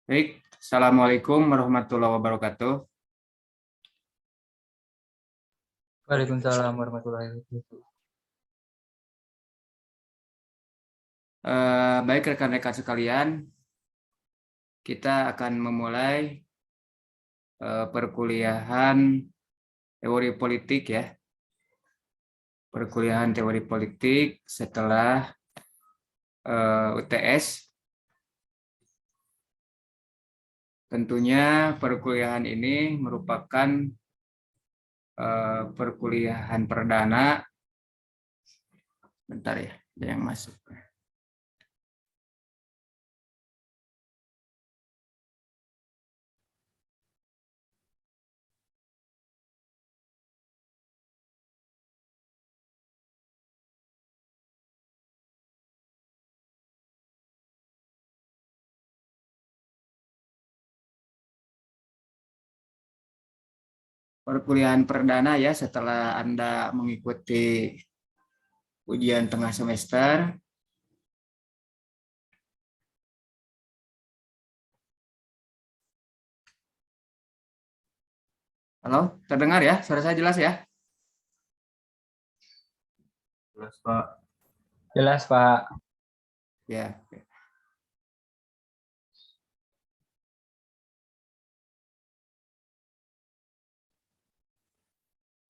Baik, Assalamualaikum warahmatullahi wabarakatuh. Waalaikumsalam warahmatullahi wabarakatuh. Baik rekan-rekan sekalian, kita akan memulai perkuliahan teori politik ya. Perkuliahan teori politik setelah UTS. Tentunya perkuliahan ini merupakan perkuliahan perdana. Bentar ya, ada yang masuk. Perkuliahan perdana ya setelah Anda mengikuti ujian tengah semester. Halo, terdengar ya? Suara saya jelas ya? Jelas, Pak. Jelas, Pak. Ya.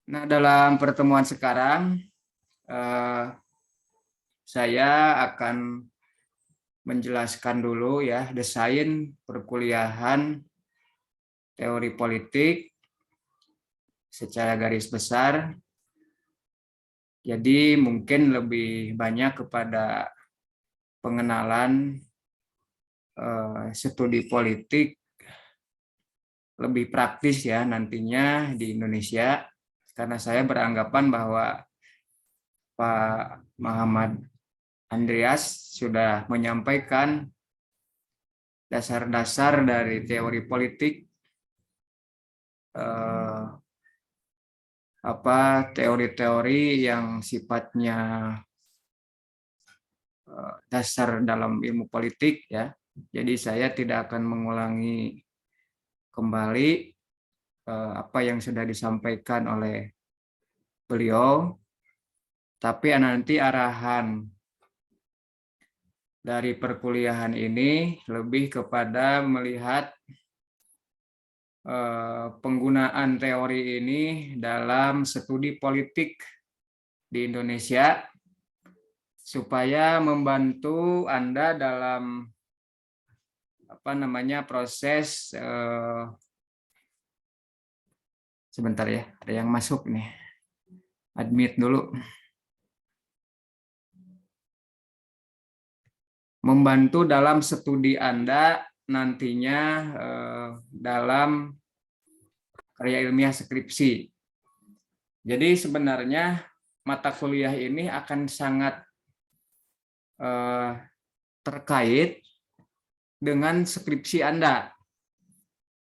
Nah, dalam pertemuan sekarang, saya akan menjelaskan dulu ya desain perkuliahan teori politik secara garis besar. Jadi mungkin lebih banyak kepada pengenalan studi politik lebih praktis ya nantinya di Indonesia, karena saya beranggapan bahwa Pak Muhammad Andreas sudah menyampaikan dasar-dasar dari teori politik, teori-teori yang sifatnya dasar dalam ilmu politik ya. Jadi saya tidak akan mengulangi kembali apa yang sudah disampaikan oleh beliau, tapi nanti arahan dari perkuliahan ini lebih kepada melihat penggunaan teori ini dalam studi politik di Indonesia supaya membantu Anda dalam proses sebentar ya, ada yang masuk nih. Admit dulu. Membantu dalam studi Anda nantinya dalam karya ilmiah skripsi. Jadi sebenarnya mata kuliah ini akan sangat terkait dengan skripsi Anda.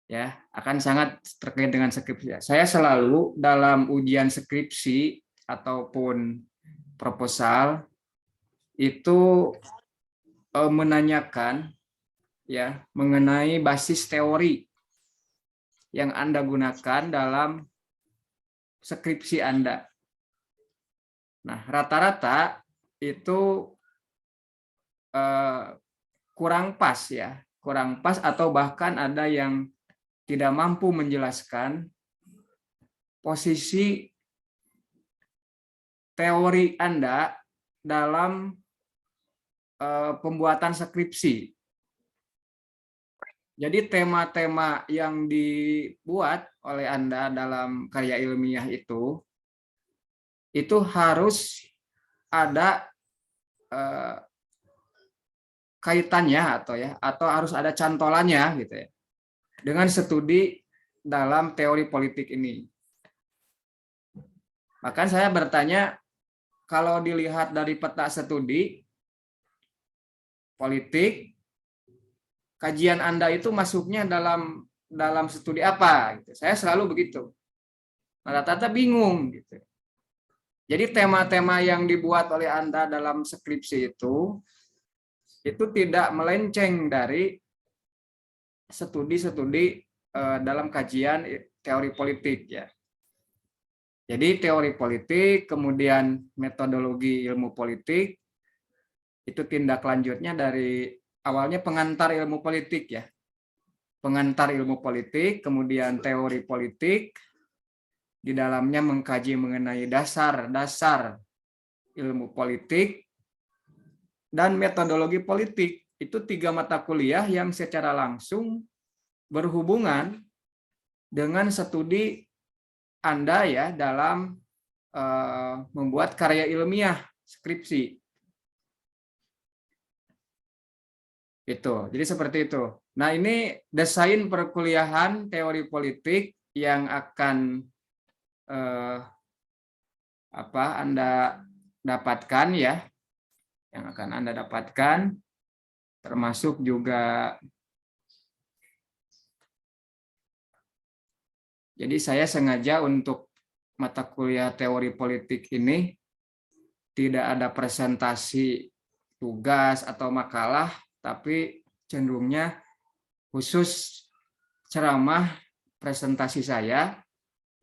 Ya, akan sangat terkait dengan skripsi. Saya selalu dalam ujian skripsi ataupun proposal itu menanyakan ya mengenai basis teori yang Anda gunakan dalam skripsi Anda. Nah, rata-rata itu kurang pas ya, kurang pas atau bahkan ada yang tidak mampu menjelaskan posisi teori Anda dalam pembuatan skripsi. Jadi tema-tema yang dibuat oleh Anda dalam karya ilmiah itu harus ada kaitannya atau harus ada cantolannya gitu ya dengan studi dalam teori politik ini. Bahkan saya bertanya, kalau dilihat dari peta studi politik, kajian Anda itu masuknya dalam studi apa? Gitu. Saya selalu begitu. Rata-rata bingung. Gitu. Jadi tema-tema yang dibuat oleh Anda dalam skripsi itu tidak melenceng dari studi-studi dalam kajian teori politik ya. Jadi teori politik, kemudian metodologi ilmu politik, itu tindak lanjutnya dari awalnya pengantar ilmu politik ya. Pengantar ilmu politik, kemudian teori politik, di dalamnya mengkaji mengenai dasar-dasar ilmu politik, dan metodologi politik. Itu 3 mata kuliah yang secara langsung berhubungan dengan studi Anda ya dalam membuat karya ilmiah, skripsi. Itu. Jadi seperti itu. Nah, ini desain perkuliahan teori politik yang akan Anda dapatkan ya. Yang akan Anda dapatkan, termasuk juga. Jadi saya sengaja untuk mata kuliah teori politik ini tidak ada presentasi tugas atau makalah, tapi cenderungnya khusus ceramah presentasi saya,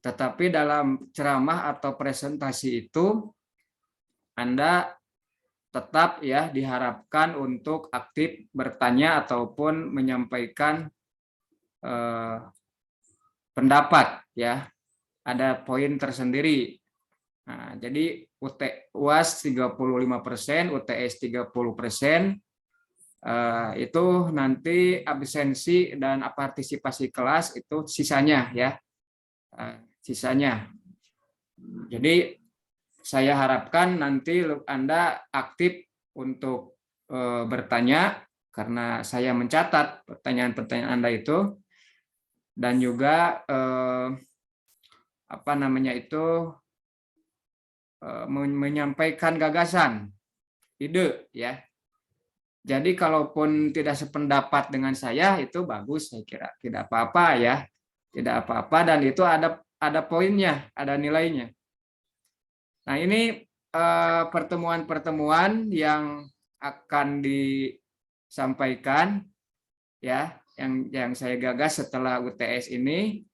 tetapi dalam ceramah atau presentasi itu Anda tetap ya diharapkan untuk aktif bertanya ataupun menyampaikan pendapat ya. Ada poin tersendiri. Nah, jadi UAS 35%, UTS 30%, itu nanti absensi dan partisipasi kelas itu sisanya ya. Sisanya. Jadi saya harapkan nanti Anda aktif untuk bertanya karena saya mencatat pertanyaan-pertanyaan Anda itu, dan juga menyampaikan gagasan, ide ya. Jadi kalaupun tidak sependapat dengan saya itu bagus, saya kira tidak apa-apa ya, tidak apa-apa, dan itu ada poinnya, ada nilainya. Nah, ini pertemuan-pertemuan yang akan disampaikan ya, yang saya gagas setelah UTS ini.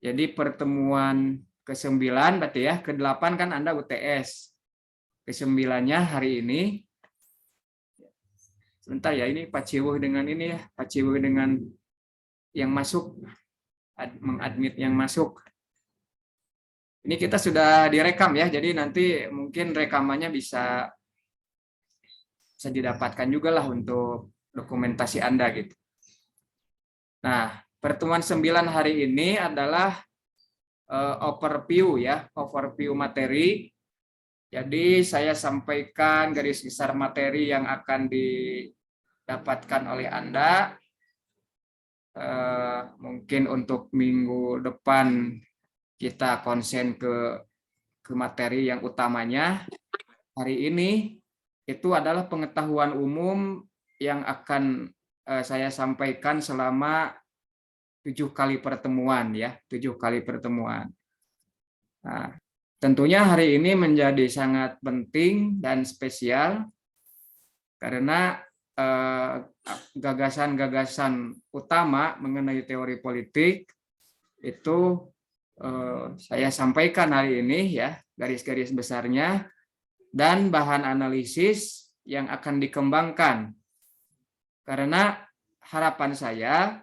Jadi pertemuan ke-9 berarti ya, ke-8 kan Anda UTS. Ke-9-nya hari ini. Sebentar ya, ini Pak Ciwuh dengan ini ya, Pak Ciwuh dengan yang masuk, mengadmit yang masuk. Ini kita sudah direkam ya, jadi nanti mungkin rekamannya bisa didapatkan juga lah untuk dokumentasi Anda gitu. Nah, pertemuan 9 hari ini adalah overview ya, overview materi. Jadi saya sampaikan garis besar materi yang akan didapatkan oleh Anda. Mungkin untuk minggu depan kita konsen ke materi yang utamanya. Hari ini itu adalah pengetahuan umum yang akan saya sampaikan selama 7 kali pertemuan ya, 7 kali pertemuan. Nah, tentunya hari ini menjadi sangat penting dan spesial karena gagasan-gagasan utama mengenai teori politik itu saya sampaikan hari ini ya, garis-garis besarnya, dan bahan analisis yang akan dikembangkan. Karena harapan saya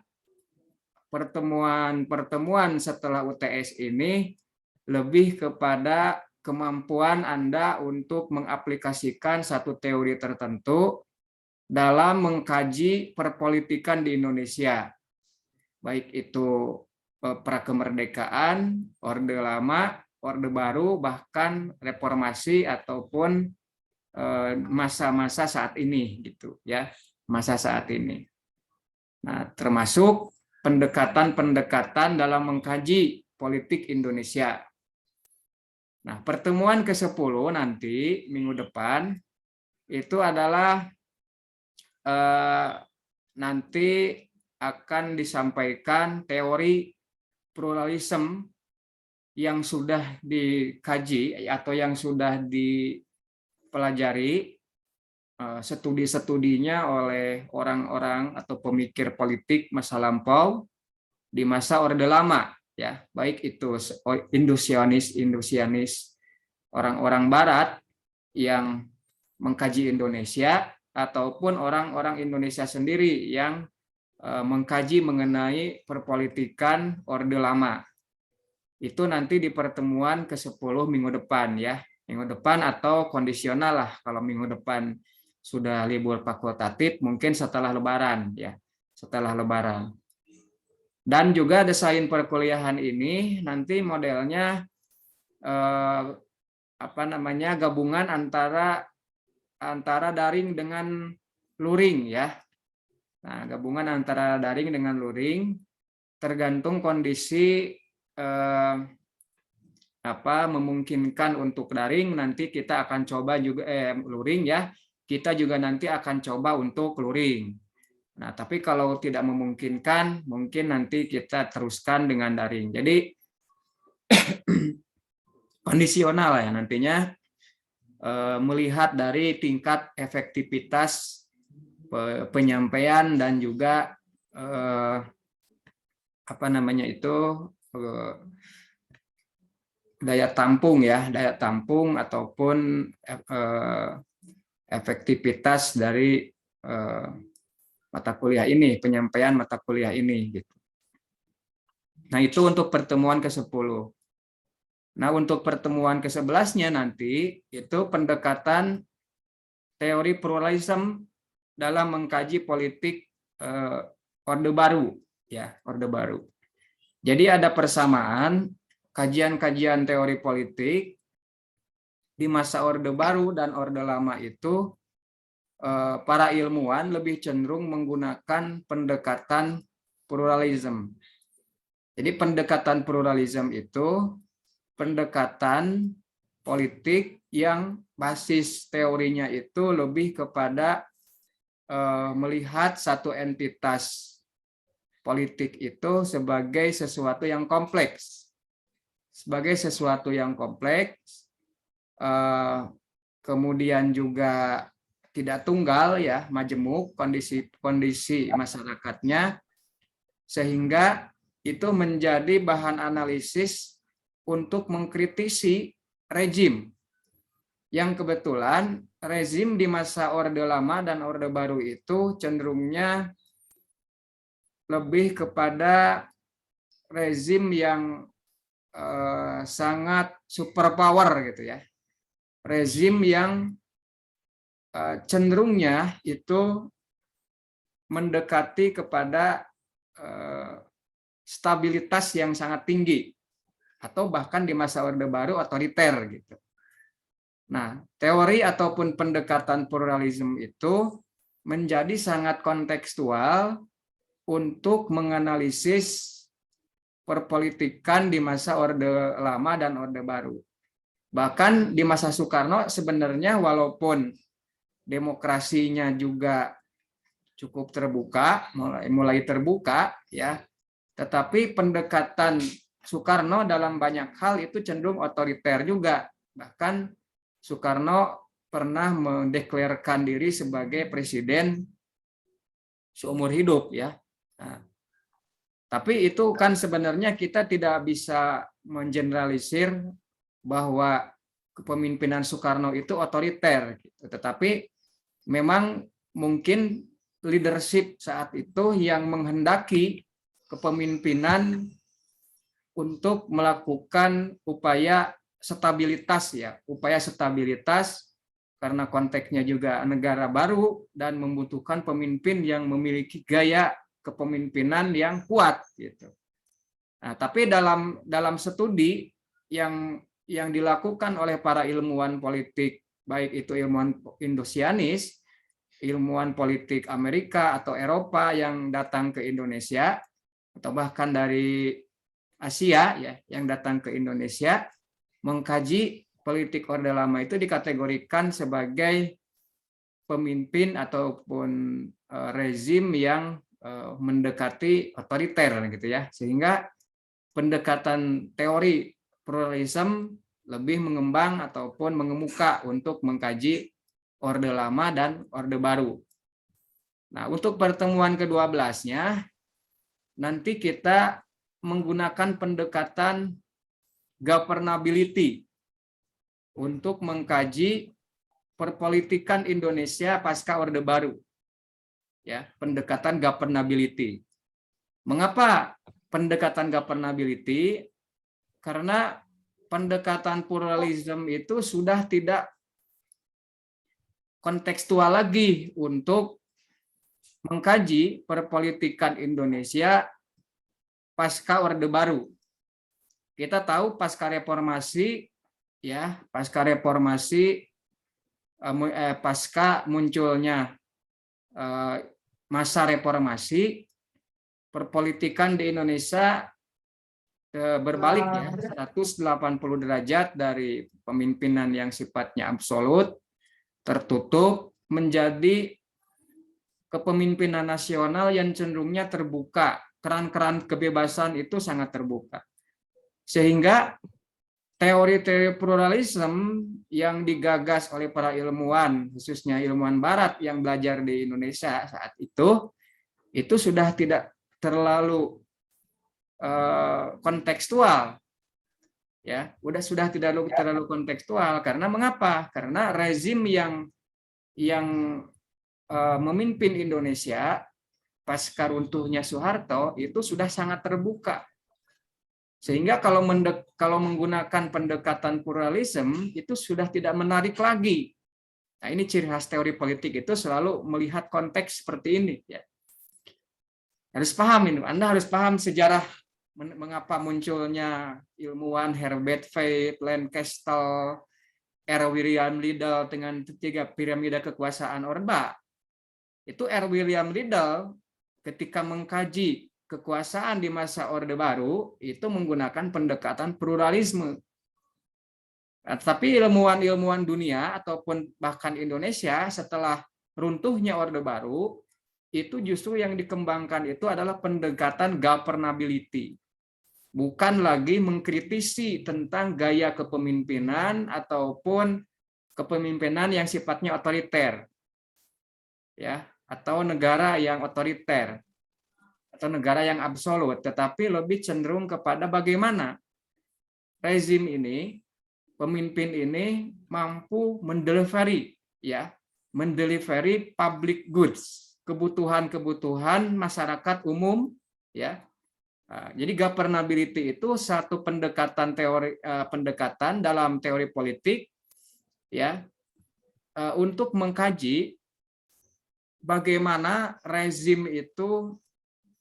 pertemuan-pertemuan setelah UTS ini lebih kepada kemampuan Anda untuk mengaplikasikan satu teori tertentu dalam mengkaji perpolitikan di Indonesia. Baik itu prakemerdekaan, Orde Lama, Orde Baru, bahkan reformasi ataupun masa-masa saat ini gitu ya, masa saat ini. Nah, termasuk pendekatan-pendekatan dalam mengkaji politik Indonesia. Nah, pertemuan ke-10 nanti minggu depan itu adalah nanti akan disampaikan teori pluralisme yang sudah dikaji atau yang sudah dipelajari studi-studinya oleh orang-orang atau pemikir politik masa lampau di masa Orde Lama, ya, baik itu Indusianis orang-orang Barat yang mengkaji Indonesia ataupun orang-orang Indonesia sendiri yang mengkaji mengenai perpolitikan Orde Lama. Itu nanti di pertemuan ke-10 minggu depan, ya. Minggu depan atau kondisional lah, kalau minggu depan sudah libur fakultatif mungkin setelah Lebaran, ya. Setelah Lebaran. Dan juga desain perkuliahan ini nanti modelnya gabungan antara daring dengan luring, ya. Nah, gabungan antara daring dengan luring tergantung kondisi memungkinkan untuk daring, nanti kita akan coba juga luring, ya. Kita juga nanti akan coba untuk luring. Nah, tapi kalau tidak memungkinkan, mungkin nanti kita teruskan dengan daring. Jadi kondisional ya nantinya, melihat dari tingkat efektivitas penyampaian dan juga daya tampung ataupun efektivitas dari mata kuliah ini, penyampaian mata kuliah ini, gitu. Nah, itu untuk pertemuan ke-10. Nah, untuk pertemuan ke-11-nya nanti itu pendekatan teori pluralisme dalam mengkaji politik Orde Baru, ya, Orde Baru. Jadi ada persamaan kajian-kajian teori politik di masa Orde Baru dan Orde Lama itu, para ilmuwan lebih cenderung menggunakan pendekatan pluralisme. Jadi pendekatan pluralisme itu pendekatan politik yang basis teorinya itu lebih kepada melihat satu entitas politik itu sebagai sesuatu yang kompleks. Sebagai sesuatu yang kompleks, kemudian juga tidak tunggal, ya, majemuk kondisi masyarakatnya, sehingga itu menjadi bahan analisis untuk mengkritisi rezim yang kebetulan rezim di masa Orde Lama dan Orde Baru itu cenderungnya lebih kepada rezim yang sangat superpower, gitu ya, rezim yang cenderungnya itu mendekati kepada stabilitas yang sangat tinggi, atau bahkan di masa Orde Baru otoriter, gitu. Nah, teori ataupun pendekatan pluralisme itu menjadi sangat kontekstual untuk menganalisis perpolitikan di masa Orde Lama dan Orde Baru. Bahkan di masa Soekarno sebenarnya walaupun demokrasinya juga cukup terbuka, mulai terbuka, ya, tetapi pendekatan Soekarno dalam banyak hal itu cenderung otoriter juga. Bahkan Soekarno pernah mendeklarasikan diri sebagai presiden seumur hidup, ya. Nah, tapi itu kan sebenarnya kita tidak bisa mengeneralisir bahwa kepemimpinan Soekarno itu otoriter, gitu. Tetapi memang mungkin leadership saat itu yang menghendaki kepemimpinan untuk melakukan upaya stabilitas, ya, upaya stabilitas karena konteksnya juga negara baru dan membutuhkan pemimpin yang memiliki gaya kepemimpinan yang kuat, gitu. Nah, tapi dalam studi yang dilakukan oleh para ilmuwan politik, baik itu ilmuwan Indosianis, ilmuwan politik Amerika atau Eropa yang datang ke Indonesia, atau bahkan dari Asia, ya, yang datang ke Indonesia, mengkaji politik Orde Lama itu dikategorikan sebagai pemimpin ataupun rezim yang mendekati otoriter, gitu ya, sehingga pendekatan teori pluralisme lebih mengembang ataupun mengemuka untuk mengkaji Orde Lama dan Orde Baru. Nah, untuk pertemuan ke-12-nya nanti kita menggunakan pendekatan governability untuk mengkaji perpolitikan Indonesia pasca Orde Baru. Ya, pendekatan governability. Mengapa pendekatan governability? Karena pendekatan pluralisme itu sudah tidak kontekstual lagi untuk mengkaji perpolitikan Indonesia pasca Orde Baru. Kita tahu pasca reformasi, ya, pasca reformasi, pasca munculnya masa reformasi, perpolitikan di Indonesia berbalik ya, 180 derajat dari pemimpinan yang sifatnya absolut, tertutup, menjadi kepemimpinan nasional yang cenderungnya terbuka. Keran-keran kebebasan itu sangat terbuka. Sehingga teori-teori pluralisme yang digagas oleh para ilmuwan, khususnya ilmuwan barat yang belajar di Indonesia saat itu sudah tidak terlalu kontekstual. Ya, sudah tidak terlalu kontekstual. Karena mengapa? Karena rezim yang memimpin Indonesia pasca runtuhnya Soeharto itu sudah sangat terbuka. Sehingga kalau menggunakan pendekatan pluralisme itu sudah tidak menarik lagi. Nah, ini ciri khas teori politik itu selalu melihat konteks seperti ini. Ya. Harus paham ini. Anda harus paham sejarah mengapa munculnya ilmuwan Herbert Veit, Len Kestel, R. William Liddell dengan 3 piramida kekuasaan Orde. Itu R. William Liddell ketika mengkaji kekuasaan di masa Orde Baru itu menggunakan pendekatan pluralisme. Nah, tapi ilmuwan-ilmuwan dunia ataupun bahkan Indonesia setelah runtuhnya Orde Baru itu justru yang dikembangkan itu adalah pendekatan governability. Bukan lagi mengkritisi tentang gaya kepemimpinan ataupun kepemimpinan yang sifatnya otoriter. Ya, atau negara yang otoriter atau negara yang absolut, tetapi lebih cenderung kepada bagaimana rezim ini, pemimpin ini mampu mendelivery, ya, mendelivery public goods, kebutuhan-kebutuhan masyarakat umum, ya. Jadi governability itu satu pendekatan pendekatan dalam teori politik, ya, untuk mengkaji bagaimana rezim itu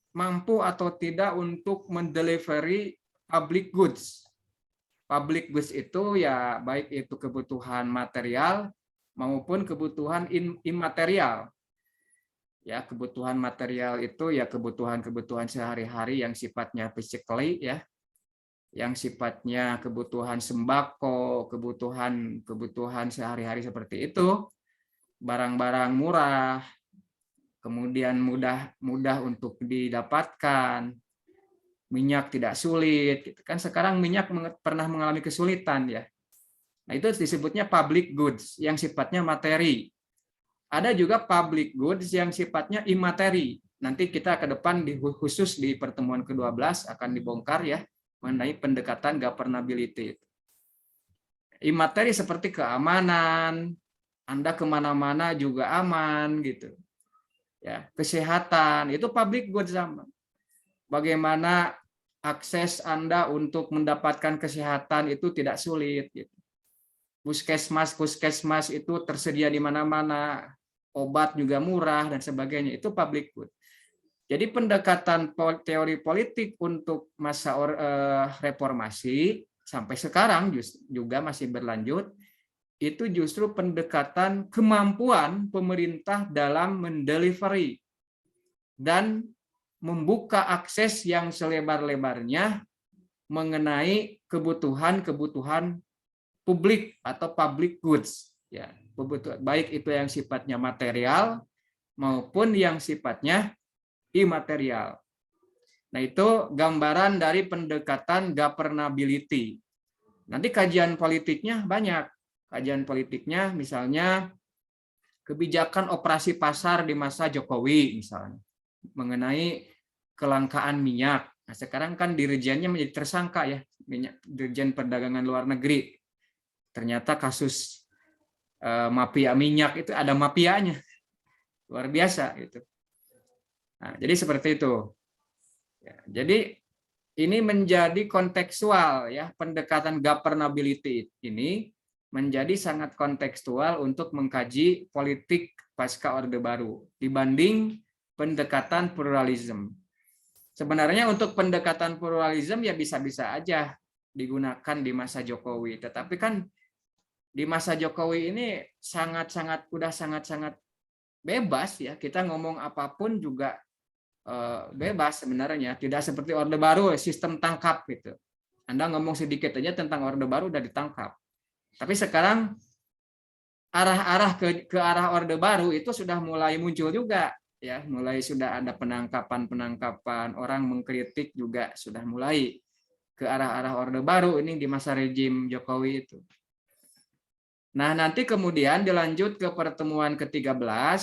mampu atau tidak untuk mendelivery public goods. Public goods itu ya baik itu kebutuhan material maupun kebutuhan imaterial. Ya, kebutuhan material itu ya kebutuhan-kebutuhan sehari-hari yang sifatnya physically, ya. Yang sifatnya kebutuhan sembako, kebutuhan sehari-hari seperti itu. Barang-barang murah, kemudian mudah untuk didapatkan, minyak tidak sulit, kan sekarang minyak pernah mengalami kesulitan ya. Nah, itu disebutnya public goods yang sifatnya materi. Ada juga public goods yang sifatnya imateri. Nanti kita ke depan khusus di pertemuan ke-12 akan dibongkar ya mengenai pendekatan governability. Imateri seperti keamanan, Anda kemana-mana juga aman gitu. Ya, kesehatan itu public goods sama. Bagaimana akses Anda untuk mendapatkan kesehatan itu tidak sulit gitu. Puskesmas itu tersedia di mana-mana, obat juga murah dan sebagainya, itu public good. Jadi pendekatan teori politik untuk masa reformasi sampai sekarang juga masih berlanjut. Itu justru pendekatan kemampuan pemerintah dalam mendelivery dan membuka akses yang selebar-lebarnya mengenai kebutuhan-kebutuhan publik atau public goods, ya, baik itu yang sifatnya material maupun yang sifatnya imaterial. Nah, itu gambaran dari pendekatan governability. Nanti kajian politiknya banyak. Kajian politiknya misalnya kebijakan operasi pasar di masa Jokowi misalnya mengenai kelangkaan minyak. Nah, sekarang kan dirijennya menjadi tersangka ya, Dirjen Perdagangan Luar Negeri. Ternyata kasus mafia minyak itu ada mafianya. Luar biasa itu. Nah, jadi seperti itu. Ya, jadi ini menjadi kontekstual ya, pendekatan governability ini menjadi sangat kontekstual untuk mengkaji politik pasca Orde Baru dibanding pendekatan pluralisme. Sebenarnya untuk pendekatan pluralisme ya bisa-bisa aja digunakan di masa Jokowi, tetapi kan di masa Jokowi ini sangat-sangat bebas ya, kita ngomong apapun juga bebas sebenarnya, tidak seperti Orde Baru sistem tangkap gitu. Anda ngomong sedikit aja tentang Orde Baru udah ditangkap. Tapi sekarang arah-arah ke arah Orde Baru itu sudah mulai muncul juga ya, mulai sudah ada penangkapan, orang mengkritik juga sudah mulai ke arah-arah Orde Baru ini di masa rejim Jokowi itu. Nah, nanti kemudian dilanjut ke pertemuan ke-13,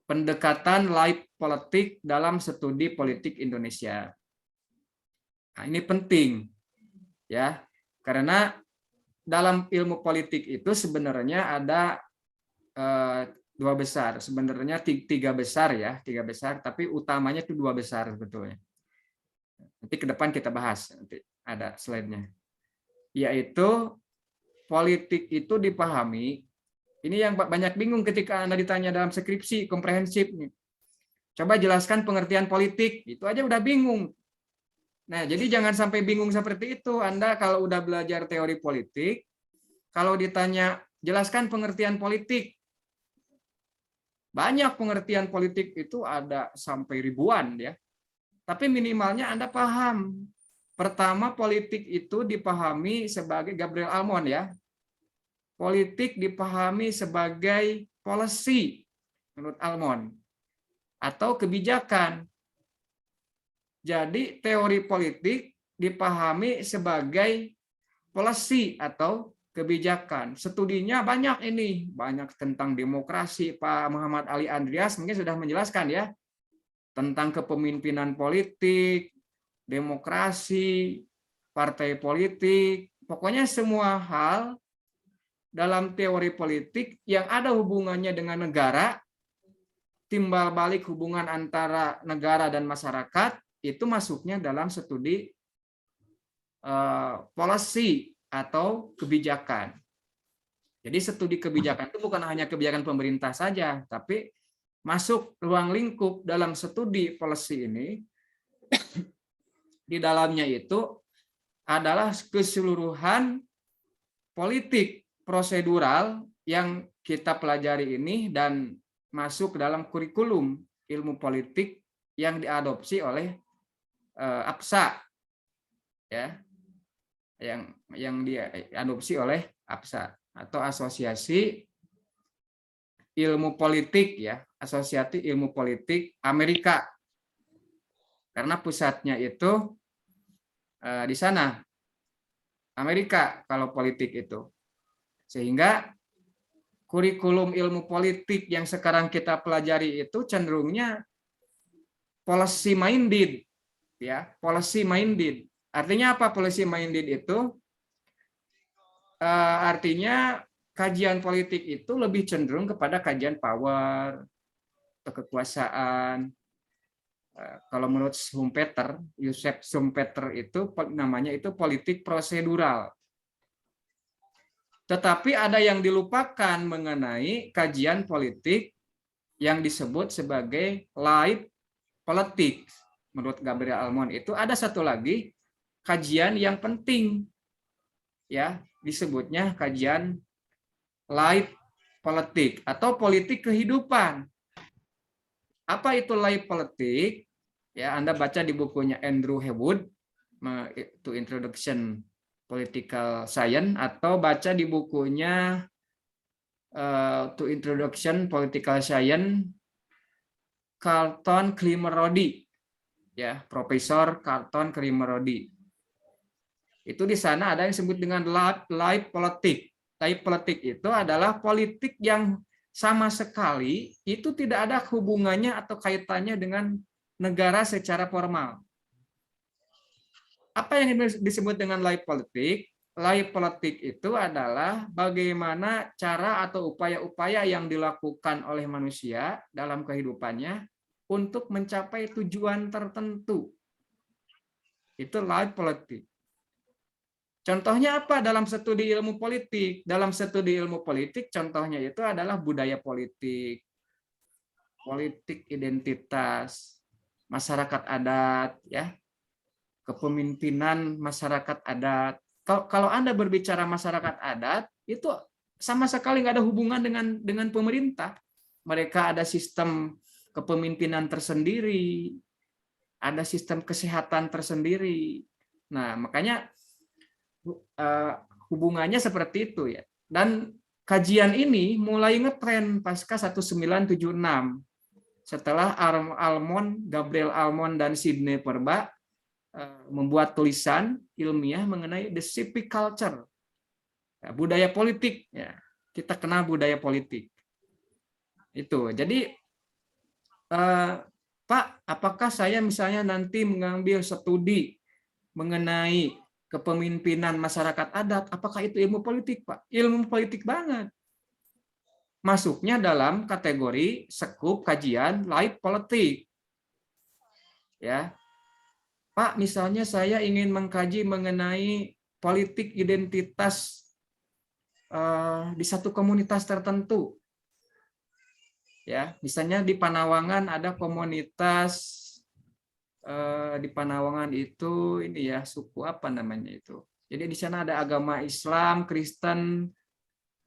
pendekatan live politik dalam studi politik Indonesia. Nah, ini penting ya, karena dalam ilmu politik itu sebenarnya ada dua besar, sebenarnya tiga besar ya, tapi utamanya itu dua besar sebetulnya. Nanti ke depan kita bahas, nanti ada slide-nya. Yaitu politik itu dipahami, ini yang banyak bingung ketika Anda ditanya dalam skripsi komprehensif nih. Coba jelaskan pengertian politik, itu aja udah bingung. Nah, jadi jangan sampai bingung seperti itu. Anda kalau udah belajar teori politik, kalau ditanya jelaskan pengertian politik, banyak pengertian politik itu ada sampai ribuan ya. Tapi minimalnya Anda paham. Pertama, politik itu dipahami sebagai Gabriel Almond ya. Politik dipahami sebagai policy menurut Almond atau kebijakan. Jadi teori politik dipahami sebagai policy atau kebijakan. Studinya banyak ini, banyak tentang demokrasi. Pak Muhammad Ali Andreas mungkin sudah menjelaskan ya, tentang kepemimpinan politik, demokrasi, partai politik, pokoknya semua hal dalam teori politik yang ada hubungannya dengan negara, timbal balik hubungan antara negara dan masyarakat, itu masuknya dalam studi policy atau kebijakan. Jadi studi kebijakan itu bukan hanya kebijakan pemerintah saja, tapi masuk ruang lingkup dalam studi policy ini, di dalamnya itu adalah keseluruhan politik prosedural yang kita pelajari ini dan masuk dalam kurikulum ilmu politik yang diadopsi oleh APSA ya, yang diadopsi oleh APSA atau Asosiasi Ilmu Politik ya, Asosiasi Ilmu Politik Amerika, karena pusatnya itu di sana Amerika kalau politik itu. Sehingga kurikulum ilmu politik yang sekarang kita pelajari itu cenderungnya policy minded ya, policy minded. Artinya apa policy minded itu? Artinya kajian politik itu lebih cenderung kepada kajian power atau kekuasaan. Kalau menurut Schumpeter, Joseph Schumpeter itu namanya itu politik prosedural. Tetapi ada yang dilupakan mengenai kajian politik yang disebut sebagai light politics. Menurut Gabriel Almond itu ada satu lagi kajian yang penting, ya disebutnya kajian light politik atau politik kehidupan. Apa itu light politik? Ya, Anda baca di bukunya Andrew Heywood, itu Introduction Political Science, atau baca di bukunya To Introduction Political Science Carlton Klimer-Rodi, ya Profesor Carlton Klimer-Rodi. Itu di sana ada yang disebut dengan life politik. Life politik itu adalah politik yang sama sekali itu tidak ada hubungannya atau kaitannya dengan negara secara formal. Apa yang disebut dengan life politik? Life politik itu adalah bagaimana cara atau upaya-upaya yang dilakukan oleh manusia dalam kehidupannya untuk mencapai tujuan tertentu. Itu life politik. Contohnya apa dalam studi ilmu politik? Dalam studi ilmu politik contohnya itu adalah budaya politik, politik identitas, masyarakat adat, ya, kepemimpinan masyarakat adat. Kalau Anda berbicara masyarakat adat, itu sama sekali nggak ada hubungan dengan pemerintah. Mereka ada sistem kepemimpinan tersendiri, ada sistem kesehatan tersendiri. Nah, makanya hubungannya seperti itu ya. Dan kajian ini mulai ngetren pasca 1976 setelah Gabriel Almond dan Sidney Perba membuat tulisan ilmiah mengenai the civic culture, budaya politik. Ya, kita kenal budaya politik. Itu. Jadi, Pak, apakah saya misalnya nanti mengambil studi mengenai kepemimpinan masyarakat adat, apakah itu ilmu politik, Pak? Ilmu politik banget. Masuknya dalam kategori sekup kajian life politik. Ya. Pak, misalnya saya ingin mengkaji mengenai politik identitas di satu komunitas tertentu. Ya, misalnya di Panawangan ada komunitas di Panawangan itu ini ya, suku apa namanya itu. Jadi di sana ada agama Islam, Kristen,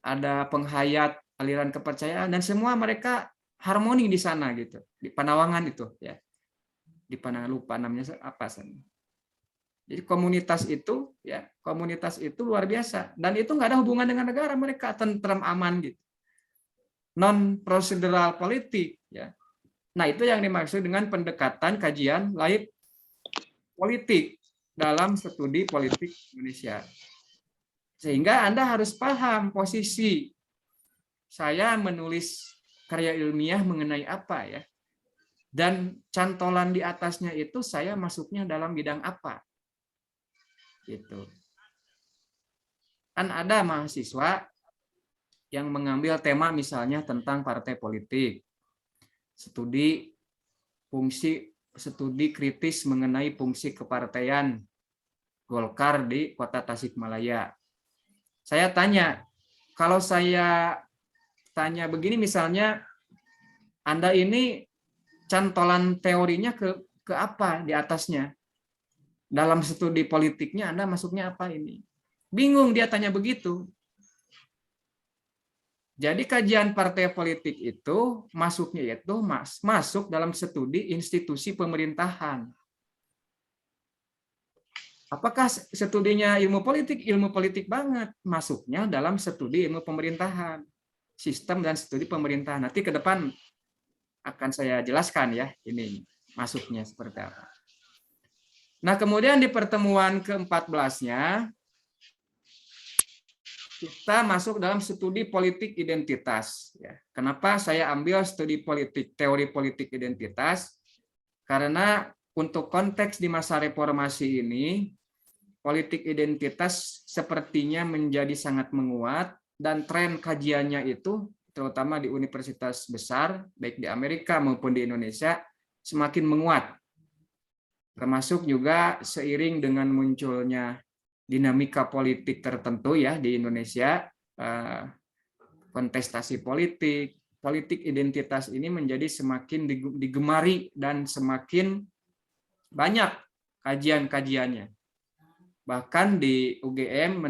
ada penghayat aliran kepercayaan dan semua mereka harmoni di sana gitu. Di Panawangan itu ya. Di Panawangan lupa namanya apa sana. Jadi komunitas itu ya, komunitas itu luar biasa dan itu nggak ada hubungan dengan negara, mereka tentram aman gitu. Non prosedural politik ya. Nah, itu yang dimaksud dengan pendekatan kajian life politik dalam studi politik Indonesia. Sehingga Anda harus paham posisi saya menulis karya ilmiah mengenai apa ya. Dan cantolan di atasnya itu saya masuknya dalam bidang apa. Gitu. Kan ada mahasiswa yang mengambil tema misalnya tentang partai politik. Studi kritis mengenai fungsi kepartaian Golkar di Kota Tasikmalaya. Saya tanya, kalau saya tanya begini misalnya, Anda ini cantolan teorinya ke apa di atasnya? Dalam studi politiknya Anda masuknya apa ini? Bingung dia tanya begitu. Jadi kajian partai politik itu masuknya itu masuk dalam studi institusi pemerintahan. Apakah studinya ilmu politik? Ilmu politik banget. Masuknya dalam studi ilmu pemerintahan. Sistem dan studi pemerintahan. Nanti ke depan akan saya jelaskan ya ini masuknya seperti apa. Nah, kemudian di pertemuan ke-14-nya kita masuk dalam studi politik identitas. Kenapa saya ambil studi politik, teori politik identitas? Karena untuk konteks di masa reformasi ini, politik identitas sepertinya menjadi sangat menguat dan tren kajiannya itu, terutama di universitas besar, baik di Amerika maupun di Indonesia, semakin menguat. Termasuk juga seiring dengan munculnya dinamika politik tertentu ya di Indonesia, kontestasi politik, politik identitas ini menjadi semakin digemari dan semakin banyak kajian-kajiannya. Bahkan di UGM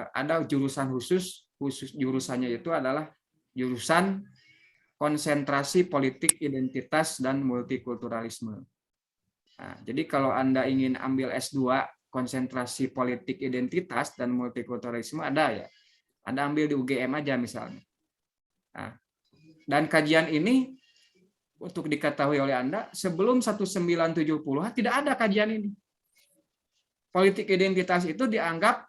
ada jurusan khusus jurusannya itu adalah jurusan konsentrasi politik identitas dan multikulturalisme. Nah, jadi kalau Anda ingin ambil S2 konsentrasi politik identitas dan multikulturalisme ada ya. Anda ambil di UGM aja misalnya. Nah, dan kajian ini untuk diketahui oleh Anda sebelum 1970 tidak ada kajian ini. Politik identitas itu dianggap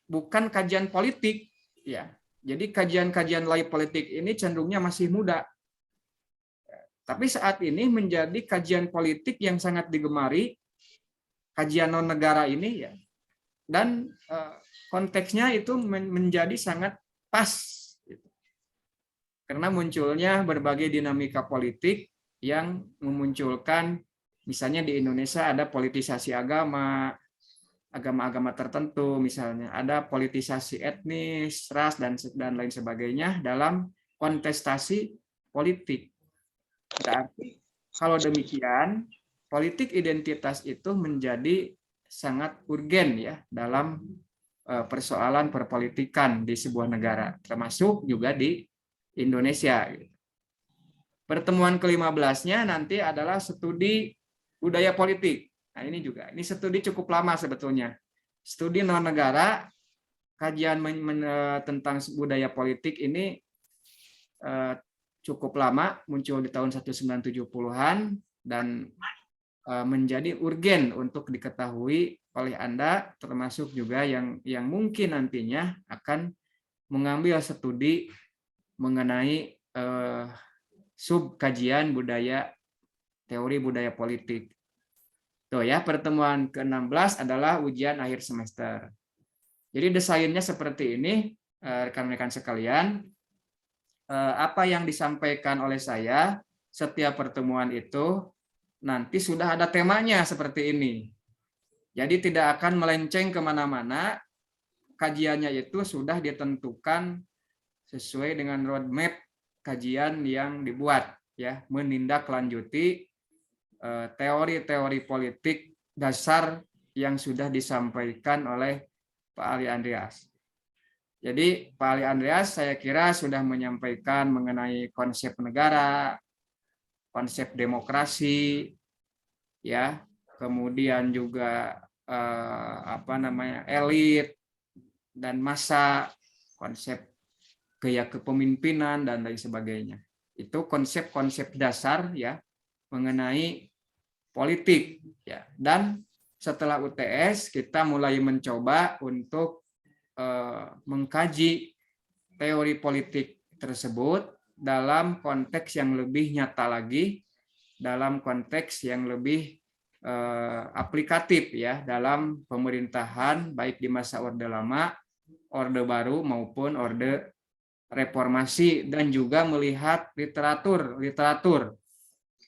bukan kajian politik ya. Jadi kajian-kajian nilai politik ini cenderungnya masih muda. Tapi saat ini menjadi kajian politik yang sangat digemari, kajian non negara ini ya. Dan konteksnya itu menjadi sangat pas. Gitu. Karena munculnya berbagai dinamika politik yang memunculkan, misalnya di Indonesia ada politisasi agama, agama-agama tertentu, misalnya ada politisasi etnis, ras dan lain sebagainya dalam kontestasi politik. Berarti kalau demikian, politik identitas itu menjadi sangat urgen ya dalam persoalan perpolitikan di sebuah negara, termasuk juga di Indonesia. Pertemuan ke-15-nya nanti adalah studi budaya politik. Nah, ini studi cukup lama sebetulnya. Studi non negara, kajian tentang budaya politik ini cukup lama, muncul di tahun 1970-an dan menjadi urgen untuk diketahui oleh Anda, termasuk juga yang mungkin nantinya akan mengambil studi mengenai sub kajian teori budaya politik. Tuh ya, pertemuan ke-16 adalah ujian akhir semester. Jadi desainnya seperti ini, rekan-rekan sekalian. Apa yang disampaikan oleh saya setiap pertemuan itu nanti sudah ada temanya seperti ini. Jadi tidak akan melenceng kemana-mana, kajiannya itu sudah ditentukan sesuai dengan roadmap kajian yang dibuat, ya, menindaklanjuti teori-teori politik dasar yang sudah disampaikan oleh Pak Ali Andreas. Jadi Pak Ali Andreas saya kira sudah menyampaikan mengenai konsep negara, konsep demokrasi, ya, kemudian juga elit dan massa, konsep gaya kepemimpinan dan lain sebagainya. Itu konsep-konsep dasar ya mengenai politik ya. Dan setelah UTS kita mulai mencoba untuk mengkaji teori politik tersebut dalam konteks yang lebih nyata lagi, dalam konteks yang lebih aplikatif ya dalam pemerintahan baik di masa Orde Lama, Orde Baru maupun Orde Reformasi, dan juga melihat literatur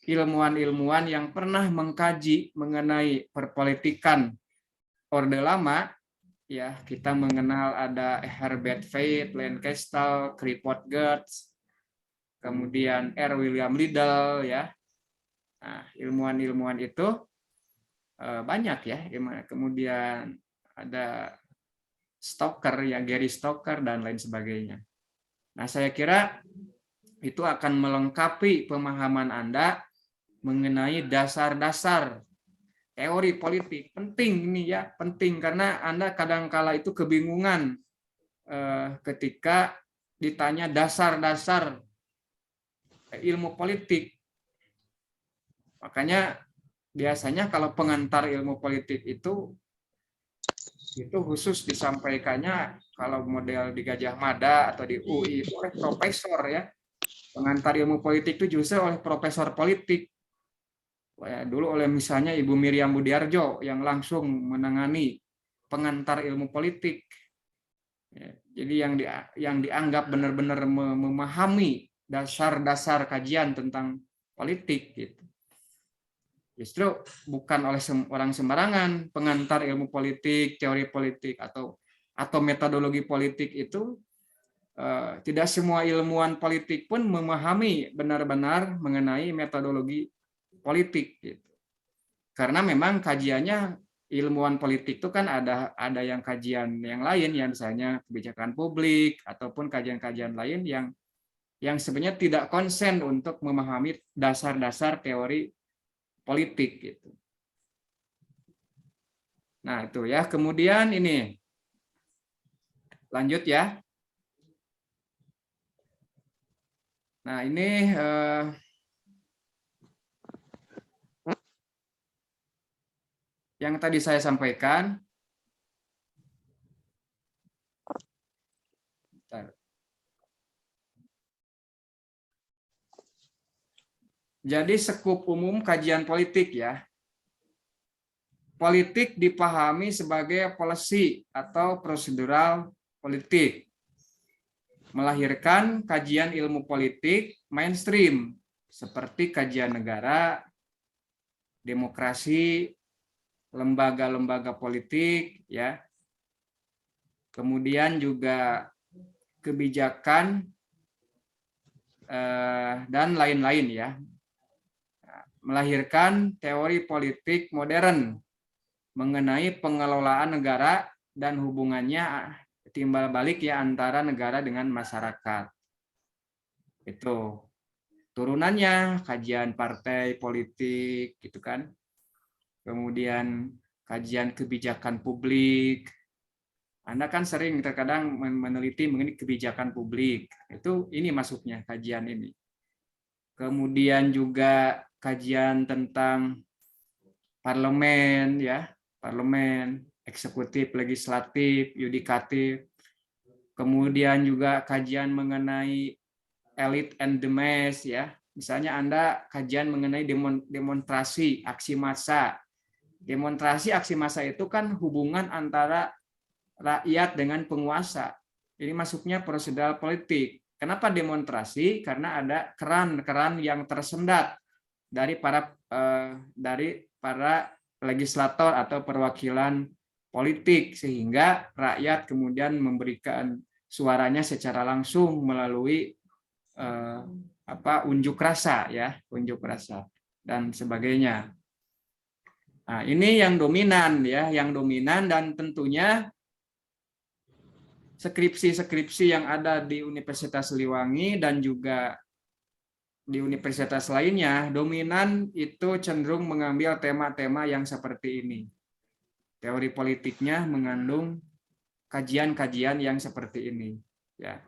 ilmuwan-ilmuwan yang pernah mengkaji mengenai perpolitikan Orde Lama. Ya, kita mengenal ada Herbert Fayet, Lancaster, Creford Geertz, kemudian R. William Liddell ya. Nah, ilmuwan-ilmuwan itu banyak ya. Kemudian ada Stoker ya, Gary Stoker dan lain sebagainya. Nah, saya kira itu akan melengkapi pemahaman Anda mengenai dasar-dasar teori politik. Penting ini ya, penting karena Anda kadang-kala itu kebingungan ketika ditanya dasar-dasar ilmu politik. Makanya biasanya kalau pengantar ilmu politik itu khusus disampaikannya kalau model di Gajah Mada atau di UI itu oleh profesor ya. Pengantar ilmu politik itu justru oleh profesor politik. Dulu oleh misalnya Ibu Miriam Budiarjo yang langsung menangani pengantar ilmu politik. Jadi yang dianggap benar-benar memahami dasar-dasar kajian tentang politik gitu. Justru bukan oleh orang sembarangan pengantar ilmu politik, teori politik atau metodologi politik itu tidak semua ilmuwan politik pun memahami benar-benar mengenai metodologi politik gitu. Karena memang kajiannya ilmuwan politik itu kan ada yang kajian yang lain yang misalnya kebijakan publik ataupun kajian-kajian lain yang sebenarnya tidak konsen untuk memahami dasar-dasar teori politik gitu. Nah, itu ya. Kemudian ini lanjut ya. Nah, ini yang tadi saya sampaikan. Bentar. Jadi skup umum kajian politik ya. Politik dipahami sebagai policy atau prosedural politik. Melahirkan kajian ilmu politik mainstream seperti kajian negara, demokrasi, lembaga-lembaga politik ya. Kemudian juga kebijakan dan lain-lain ya. Melahirkan teori politik modern mengenai pengelolaan negara dan hubungannya timbal balik ya antara negara dengan masyarakat. Itu turunannya kajian partai politik gitu kan. Kemudian kajian kebijakan publik. Anda kan sering terkadang meneliti mengenai kebijakan publik. Itu ini masuknya kajian ini. Kemudian juga kajian tentang parlemen ya, parlemen, eksekutif, legislatif, yudikatif. Kemudian juga kajian mengenai elite and the mass ya. Misalnya Anda kajian mengenai demonstrasi, aksi massa. Demonstrasi, aksi massa itu kan hubungan antara rakyat dengan penguasa. Ini masuknya prosedural politik. Kenapa demonstrasi? Karena ada keran-keran yang tersendat dari para legislator atau perwakilan politik sehingga rakyat kemudian memberikan suaranya secara langsung melalui unjuk rasa ya, unjuk rasa dan sebagainya. Nah, ini yang dominan ya, yang dominan dan tentunya skripsi-skripsi yang ada di Universitas Siliwangi dan juga di universitas lainnya, dominan itu cenderung mengambil tema-tema yang seperti ini. Teori politiknya mengandung kajian-kajian yang seperti ini. Ya.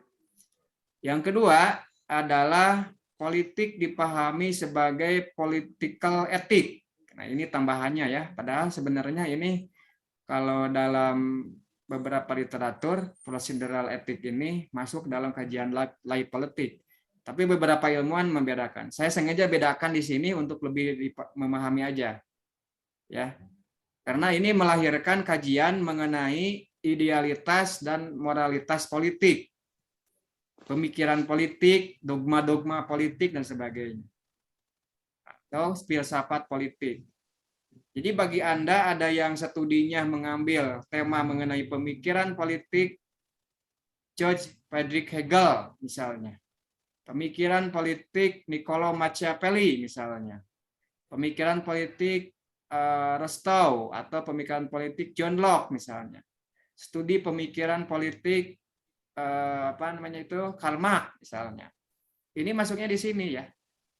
Yang kedua adalah politik dipahami sebagai political ethic. Nah, ini tambahannya ya. Padahal sebenarnya ini kalau dalam beberapa literatur procedural ethic ini masuk dalam kajian lay politik. Tapi beberapa ilmuwan membedakan. Saya sengaja bedakan di sini untuk lebih memahami aja. Ya. Karena ini melahirkan kajian mengenai idealitas dan moralitas politik. Pemikiran politik, dogma-dogma politik dan sebagainya. Atau filsafat politik. Jadi bagi Anda ada yang studinya mengambil tema mengenai pemikiran politik George Friedrich Hegel misalnya. Pemikiran politik Niccolo Machiavelli misalnya. Pemikiran politik Rostow atau pemikiran politik John Locke misalnya. Studi pemikiran politik Karl Marx misalnya. Ini masuknya di sini ya.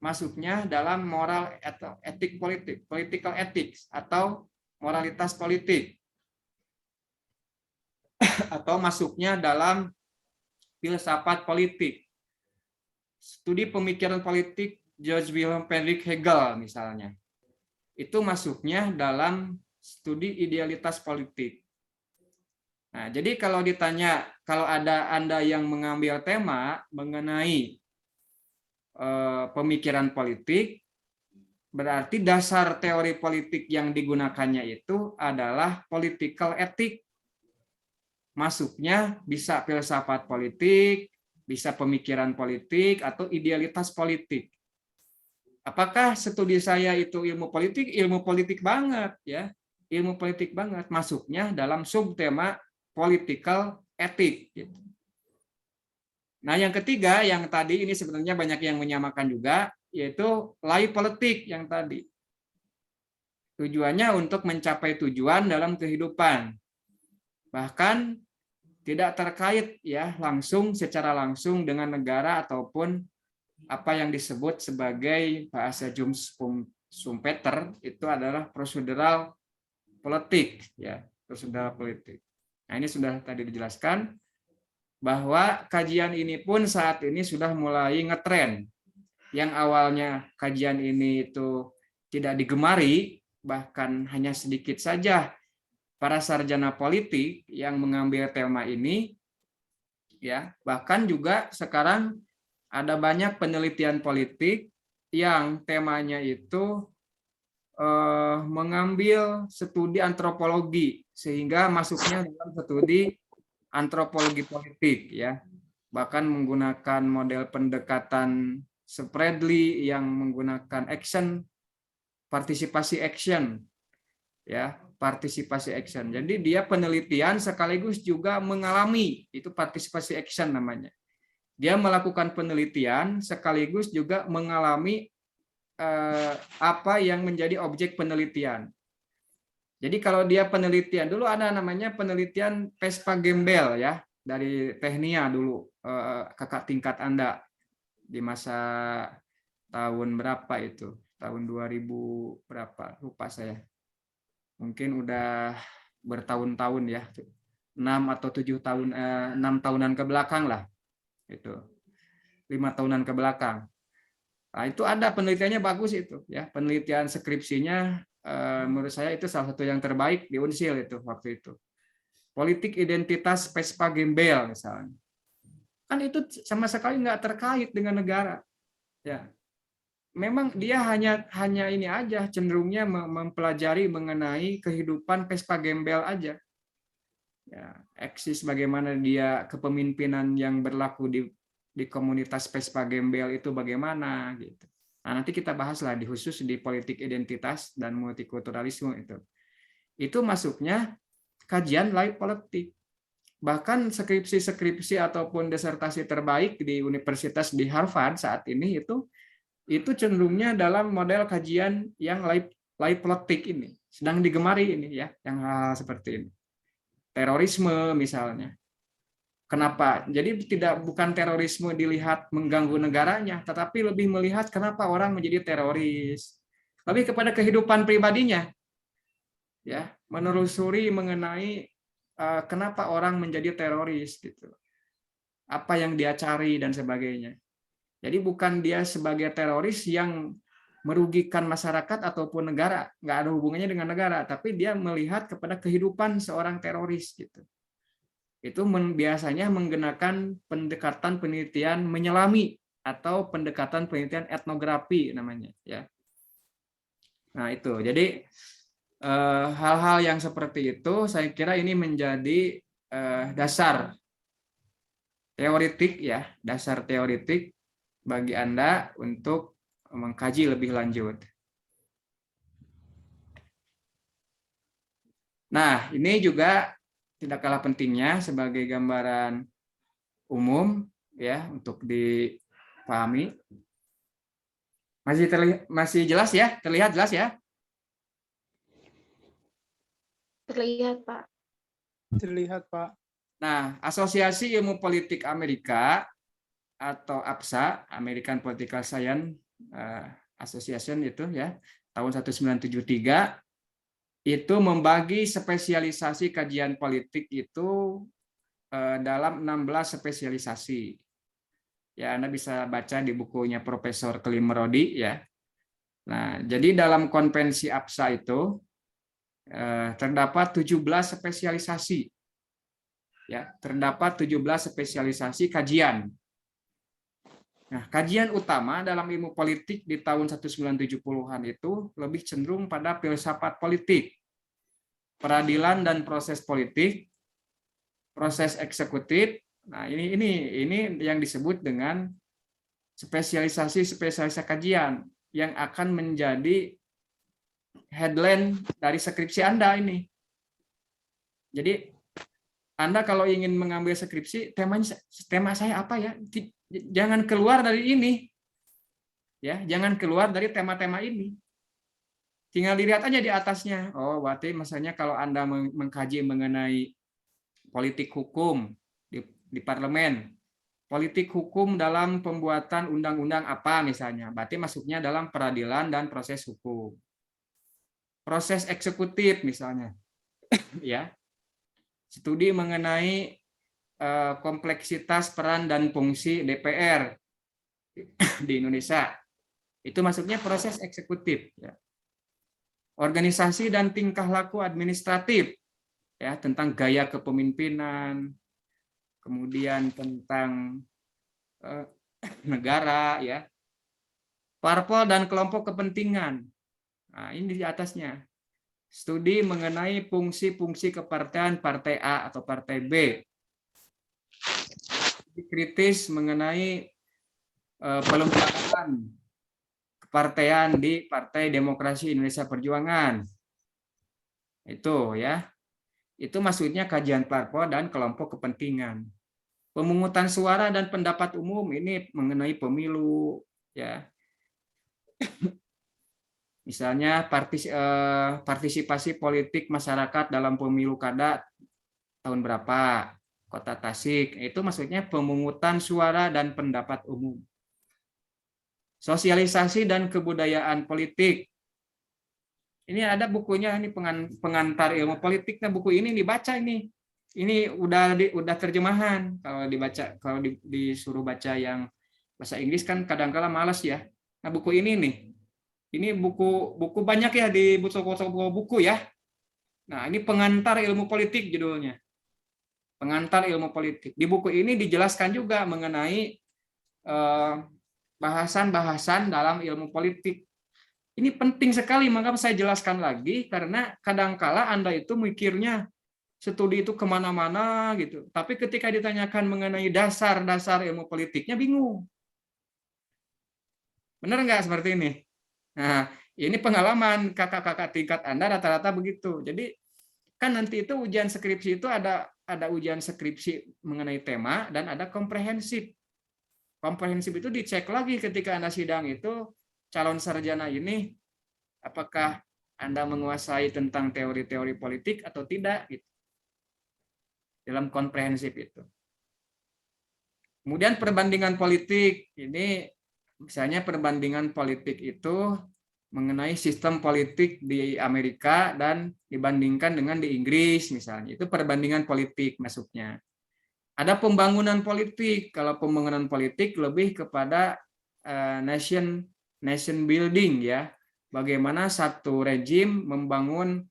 Masuknya dalam moral atau etik politik, political ethics atau moralitas politik. Atau masuknya dalam filsafat politik. Studi pemikiran politik George Wilhelm Friedrich Hegel misalnya. Itu masuknya dalam studi idealitas politik. Nah, jadi kalau ditanya, kalau ada Anda yang mengambil tema mengenai pemikiran politik, berarti dasar teori politik yang digunakannya itu adalah political ethic. Masuknya bisa filsafat politik, bisa pemikiran politik, atau idealitas politik. Apakah studi saya itu ilmu politik? Ilmu politik banget ya. Ilmu politik banget. Masuknya dalam subtema political ethic. Nah, yang ketiga, yang tadi ini sebenarnya banyak yang menyamakan juga, yaitu lay politik yang tadi. Tujuannya untuk mencapai tujuan dalam kehidupan. Bahkan tidak terkait ya secara langsung dengan negara ataupun apa yang disebut sebagai bahasa Schumpeter itu adalah prosedural politik ya, prosedural politik. Nah, ini sudah tadi dijelaskan bahwa kajian ini pun saat ini sudah mulai ngetren. Yang awalnya kajian ini itu tidak digemari, bahkan hanya sedikit saja para sarjana politik yang mengambil tema ini, ya bahkan juga sekarang ada banyak penelitian politik yang temanya itu mengambil studi antropologi sehingga masuknya dalam studi antropologi politik ya. Bahkan menggunakan model pendekatan Spradley yang menggunakan partisipasi action ya, partisipasi action. Jadi dia penelitian sekaligus juga mengalami, itu partisipasi action namanya. Dia melakukan penelitian sekaligus juga mengalami apa yang menjadi objek penelitian. Jadi kalau dia penelitian dulu ada namanya penelitian Vespa Gembel ya, dari Technia dulu, kakak tingkat Anda di masa tahun berapa itu? Tahun 2000 berapa? Lupa saya. Mungkin udah bertahun-tahun ya. 6 atau 7 tahun 6 tahunan ke belakang lah. Itu. 5 tahunan ke belakang. Nah, itu ada penelitiannya bagus itu ya. Penelitian skripsinya menurut saya itu salah satu yang terbaik di Unsil itu waktu itu. Politik identitas Vespa Gembel misalnya. Kan itu sama sekali nggak terkait dengan negara. Ya. Memang dia hanya ini aja, cenderungnya mempelajari mengenai kehidupan Vespa Gembel aja. Ya, eksis bagaimana dia kepemimpinan yang berlaku di komunitas Vespa Gembel itu bagaimana gitu. Nah, nanti kita bahaslah di khusus di politik identitas dan multikulturalisme itu. Itu masuknya kajian life politik. Bahkan skripsi-skripsi ataupun disertasi terbaik di universitas di Harvard saat ini itu cenderungnya dalam model kajian yang life politik ini. Sedang digemari ini ya, yang hal seperti ini. Terorisme misalnya. Kenapa? Jadi bukan terorisme dilihat mengganggu negaranya, tetapi lebih melihat kenapa orang menjadi teroris. Lebih kepada kehidupan pribadinya. Ya, menelusuri mengenai kenapa orang menjadi teroris gitu. Apa yang dia cari dan sebagainya. Jadi bukan dia sebagai teroris yang merugikan masyarakat ataupun negara, nggak ada hubungannya dengan negara, tapi dia melihat kepada kehidupan seorang teroris gitu. Itu biasanya menggunakan pendekatan penelitian menyelami atau pendekatan penelitian etnografi namanya ya. Nah, itu. Jadi hal-hal yang seperti itu saya kira ini menjadi dasar teoritik ya, dasar teoritik bagi Anda untuk mengkaji lebih lanjut. Nah, ini juga tidak kalah pentingnya sebagai gambaran umum ya untuk dipahami. Masih jelas ya? Terlihat jelas ya? Terlihat, Pak. Terlihat, Pak. Nah, Asosiasi Ilmu Politik Amerika atau APSA, American Political Science Association itu ya, tahun 1973 itu membagi spesialisasi kajian politik itu dalam 16 spesialisasi. Ya, Anda bisa baca di bukunya Profesor Klimerodi ya. Nah, jadi dalam konvensi APSA itu terdapat 17 spesialisasi. Ya, terdapat 17 spesialisasi kajian. Nah, kajian utama dalam ilmu politik di tahun 1970-an itu lebih cenderung pada filsafat politik, peradilan dan proses politik, proses eksekutif. Nah, ini yang disebut dengan spesialisasi kajian yang akan menjadi headline dari skripsi Anda ini. Jadi Anda kalau ingin mengambil skripsi, tema saya apa ya? Jangan keluar dari ini. Ya, jangan keluar dari tema-tema ini. Tinggal dilihat aja di atasnya. Oh, berarti misalnya kalau Anda mengkaji mengenai politik hukum di parlemen, politik hukum dalam pembuatan undang-undang apa misalnya, berarti masuknya dalam peradilan dan proses hukum. Proses eksekutif misalnya, ya, studi mengenai kompleksitas peran dan fungsi DPR di Indonesia, itu masuknya proses eksekutif. Ya. Organisasi dan tingkah laku administratif, ya, tentang gaya kepemimpinan, kemudian tentang negara, ya, parpol dan kelompok kepentingan. Nah, ini di atasnya. Studi mengenai fungsi-fungsi kepartean partai A atau partai B. Kritis mengenai pelembagaan kepartean di Partai Demokrasi Indonesia Perjuangan. Itu ya. Itu maksudnya kajian parpol dan kelompok kepentingan. Pemungutan suara dan pendapat umum ini mengenai pemilu ya. Misalnya partisipasi politik masyarakat dalam pemilu kada tahun berapa, Kota Tasik, itu maksudnya pemungutan suara dan pendapat umum. Sosialisasi dan kebudayaan politik. Ini ada bukunya, ini pengantar ilmu politiknya, buku ini dibaca ini. Ini udah terjemahan. Kalau dibaca, kalau disuruh baca yang bahasa Inggris kan kadang-kala malas ya. Nah, buku ini nih. Ini buku banyak ya di toko-toko buku ya. Nah, ini pengantar ilmu politik judulnya. Pengantar ilmu politik. Di buku ini dijelaskan juga mengenai bahasan-bahasan dalam ilmu politik. Ini penting sekali, maka saya jelaskan lagi karena kadangkala Anda itu mikirnya studi itu kemana-mana gitu. Tapi ketika ditanyakan mengenai dasar-dasar ilmu politiknya bingung. Benar nggak seperti ini? Nah, ini pengalaman kakak-kakak tingkat Anda rata-rata begitu. Jadi kan nanti itu ujian skripsi itu ada ujian skripsi mengenai tema dan ada komprehensif. Komprehensif itu dicek lagi ketika Anda sidang itu calon sarjana ini apakah Anda menguasai tentang teori-teori politik atau tidak gitu. Dalam komprehensif itu. Kemudian perbandingan politik ini misalnya perbandingan politik itu mengenai sistem politik di Amerika dan dibandingkan dengan di Inggris misalnya. Itu perbandingan politik masuknya. Ada pembangunan politik. Kalau pembangunan politik lebih kepada nation building ya. Bagaimana satu rejim membangun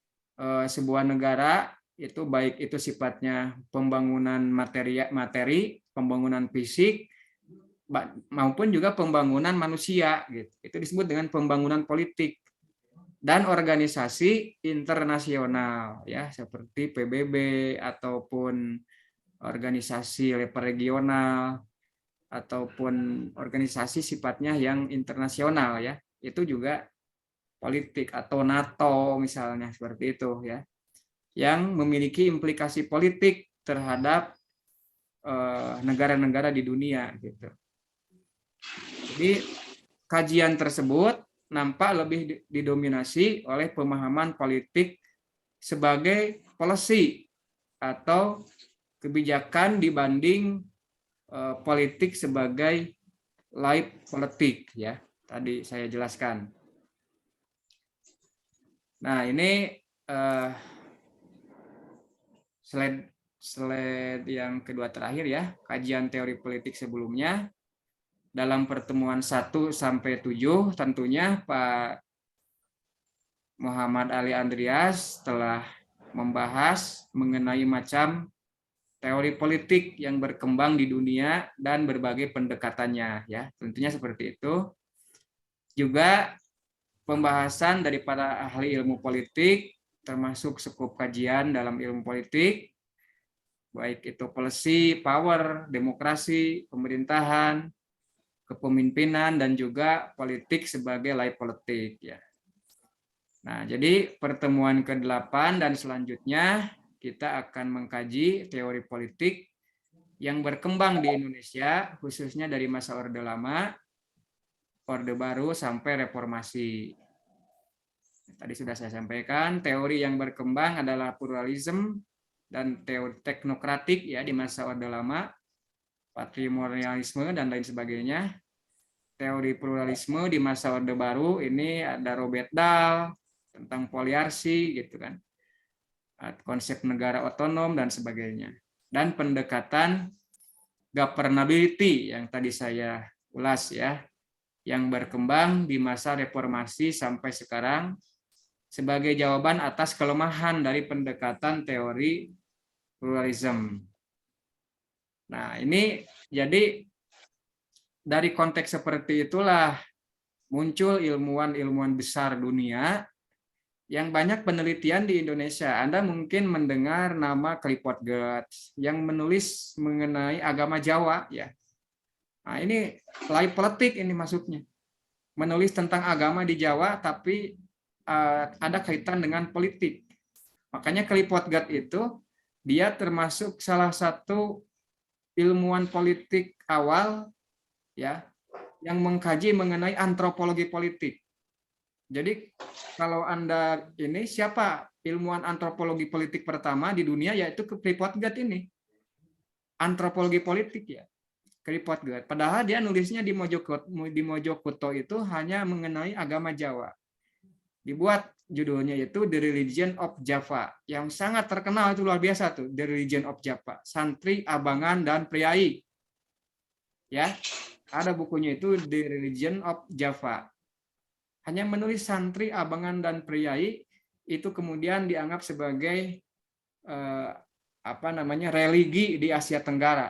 sebuah negara itu baik itu sifatnya pembangunan materi, pembangunan fisik maupun juga pembangunan manusia gitu. Itu disebut dengan pembangunan politik dan organisasi internasional ya seperti PBB ataupun organisasi level regional ataupun organisasi sifatnya yang internasional ya. Itu juga politik atau NATO misalnya seperti itu ya. Yang memiliki implikasi politik terhadap negara-negara di dunia gitu. Jadi kajian tersebut nampak lebih didominasi oleh pemahaman politik sebagai policy atau kebijakan dibanding politik sebagai life politik ya. Tadi saya jelaskan. Nah, ini slide yang kedua terakhir ya, kajian teori politik sebelumnya. Dalam pertemuan 1 sampai 7 tentunya Pak Muhammad Ali Andreas telah membahas mengenai macam teori politik yang berkembang di dunia dan berbagai pendekatannya ya. Tentunya seperti itu. Juga pembahasan dari para ahli ilmu politik termasuk skup kajian dalam ilmu politik baik itu policy, power, demokrasi, pemerintahan, kepemimpinan dan juga politik sebagai life politik ya. Nah, jadi pertemuan ke-8 dan selanjutnya kita akan mengkaji teori politik yang berkembang di Indonesia khususnya dari masa Orde Lama, Orde Baru sampai Reformasi. Tadi sudah saya sampaikan, teori yang berkembang adalah pluralisme dan teori teknokratik ya di masa Orde Lama, patrimonialisme dan lain sebagainya. Teori pluralisme di masa Orde Baru ini ada Robert Dahl tentang poliarki gitu kan. Konsep negara otonom dan sebagainya. Dan pendekatan governability yang tadi saya ulas ya, yang berkembang di masa reformasi sampai sekarang sebagai jawaban atas kelemahan dari pendekatan teori pluralisme. Nah, ini jadi dari konteks seperti itulah muncul ilmuwan-ilmuwan besar dunia yang banyak penelitian di Indonesia. Anda mungkin mendengar nama Clifford Geertz yang menulis mengenai agama Jawa, ya. Nah, ini live politik ini masuknya. Menulis tentang agama di Jawa, tapi ada kaitan dengan politik. Makanya Clifford Geertz itu dia termasuk salah satu ilmuwan politik awal, ya, yang mengkaji mengenai antropologi politik. Jadi kalau Anda ini siapa ilmuwan antropologi politik pertama di dunia, yaitu Clifford Geertz ini. Antropologi politik, ya. Clifford Geertz. Padahal dia nulisnya di Mojokerto itu hanya mengenai agama Jawa. Dibuat judulnya itu The Religion of Java, yang sangat terkenal, itu luar biasa tuh, The Religion of Java, Santri, Abangan, dan Priai. Ya, ada bukunya itu The Religion of Java. Hanya menulis santri, abangan, dan priai itu kemudian dianggap sebagai religi di Asia Tenggara.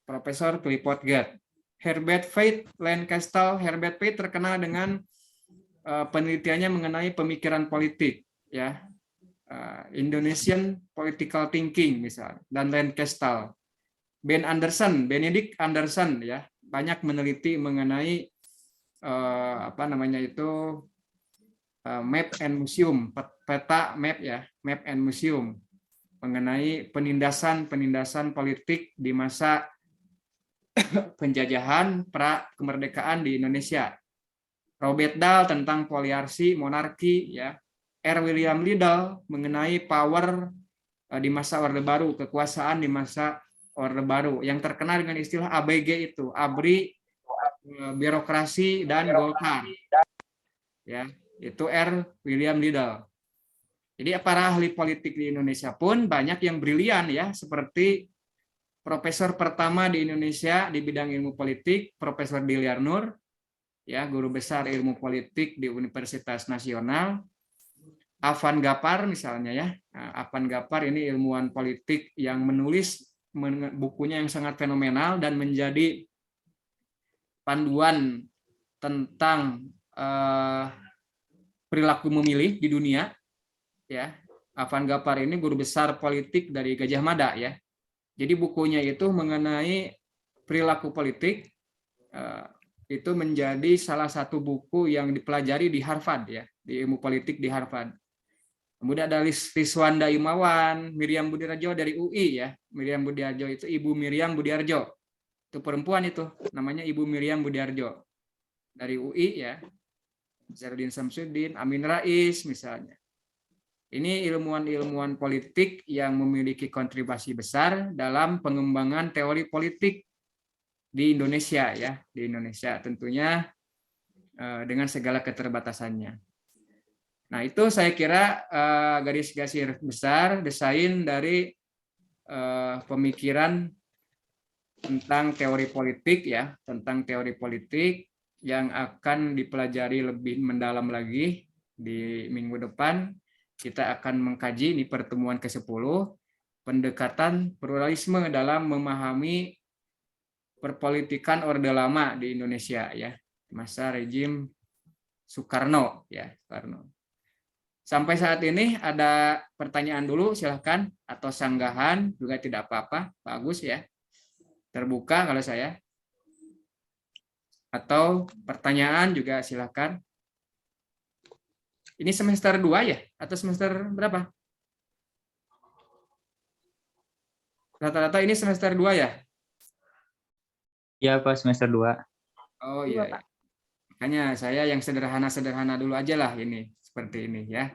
Profesor Clifford Geertz. Herbert Veit Lancaster. Herbert Veit terkenal dengan penelitiannya mengenai pemikiran politik, ya. Indonesian Political Thinking misalnya, dan Lancaster. Benedict Anderson, ya, banyak meneliti mengenai map and museum, peta map, ya, map and museum, mengenai penindasan politik di masa penjajahan pra kemerdekaan di Indonesia. Robert Dahl tentang poliarki, monarki, ya. R. William Liddell mengenai power di masa Orde Baru, kekuasaan di masa Orde Baru, yang terkenal dengan istilah ABG itu, ABRI, birokrasi, dan Golkar. Ya, itu R. William Liddell. Jadi para ahli politik di Indonesia pun banyak yang brilian, ya, seperti profesor pertama di Indonesia di bidang ilmu politik, Profesor Dilyar Nur, ya, guru besar ilmu politik di Universitas Nasional. Afan Gapar misalnya, ya. Afan Gapar ini ilmuwan politik yang menulis bukunya yang sangat fenomenal dan menjadi panduan tentang perilaku memilih di dunia, ya. Afan Gapar ini guru besar politik dari Gajah Mada, ya. Jadi bukunya itu mengenai perilaku politik, itu menjadi salah satu buku yang dipelajari di Harvard, ya, di ilmu politik di Harvard. Kemudian ada Riswanda Imawan, Miriam Budiarjo dari UI, ya. Miriam Budiarjo itu Ibu Miriam Budiarjo. Itu perempuan itu, namanya Ibu Miriam Budiarjo. Dari UI, ya. Zardin Samsudin, Amin Rais misalnya. Ini ilmuwan-ilmuwan politik yang memiliki kontribusi besar dalam pengembangan teori politik di Indonesia, ya, di Indonesia tentunya dengan segala keterbatasannya. Nah, itu saya kira garis-garis besar desain dari pemikiran tentang teori politik, ya, tentang teori politik yang akan dipelajari lebih mendalam lagi di minggu depan. Kita akan mengkaji di pertemuan ke-10 pendekatan pluralisme dalam memahami perpolitikan Orde Lama di Indonesia, ya, masa rejim Soekarno, ya, Soekarno. Sampai saat ini ada pertanyaan dulu, silahkan, atau sanggahan juga tidak apa-apa, bagus, ya, terbuka kalau saya. Atau pertanyaan juga silahkan. Ini semester 2, ya? Atau semester berapa? Rata-rata ini semester 2, ya? Iya, Pak, semester 2. Oh iya, ya. Makanya saya yang sederhana-sederhana dulu aja lah ini. Seperti ini, ya.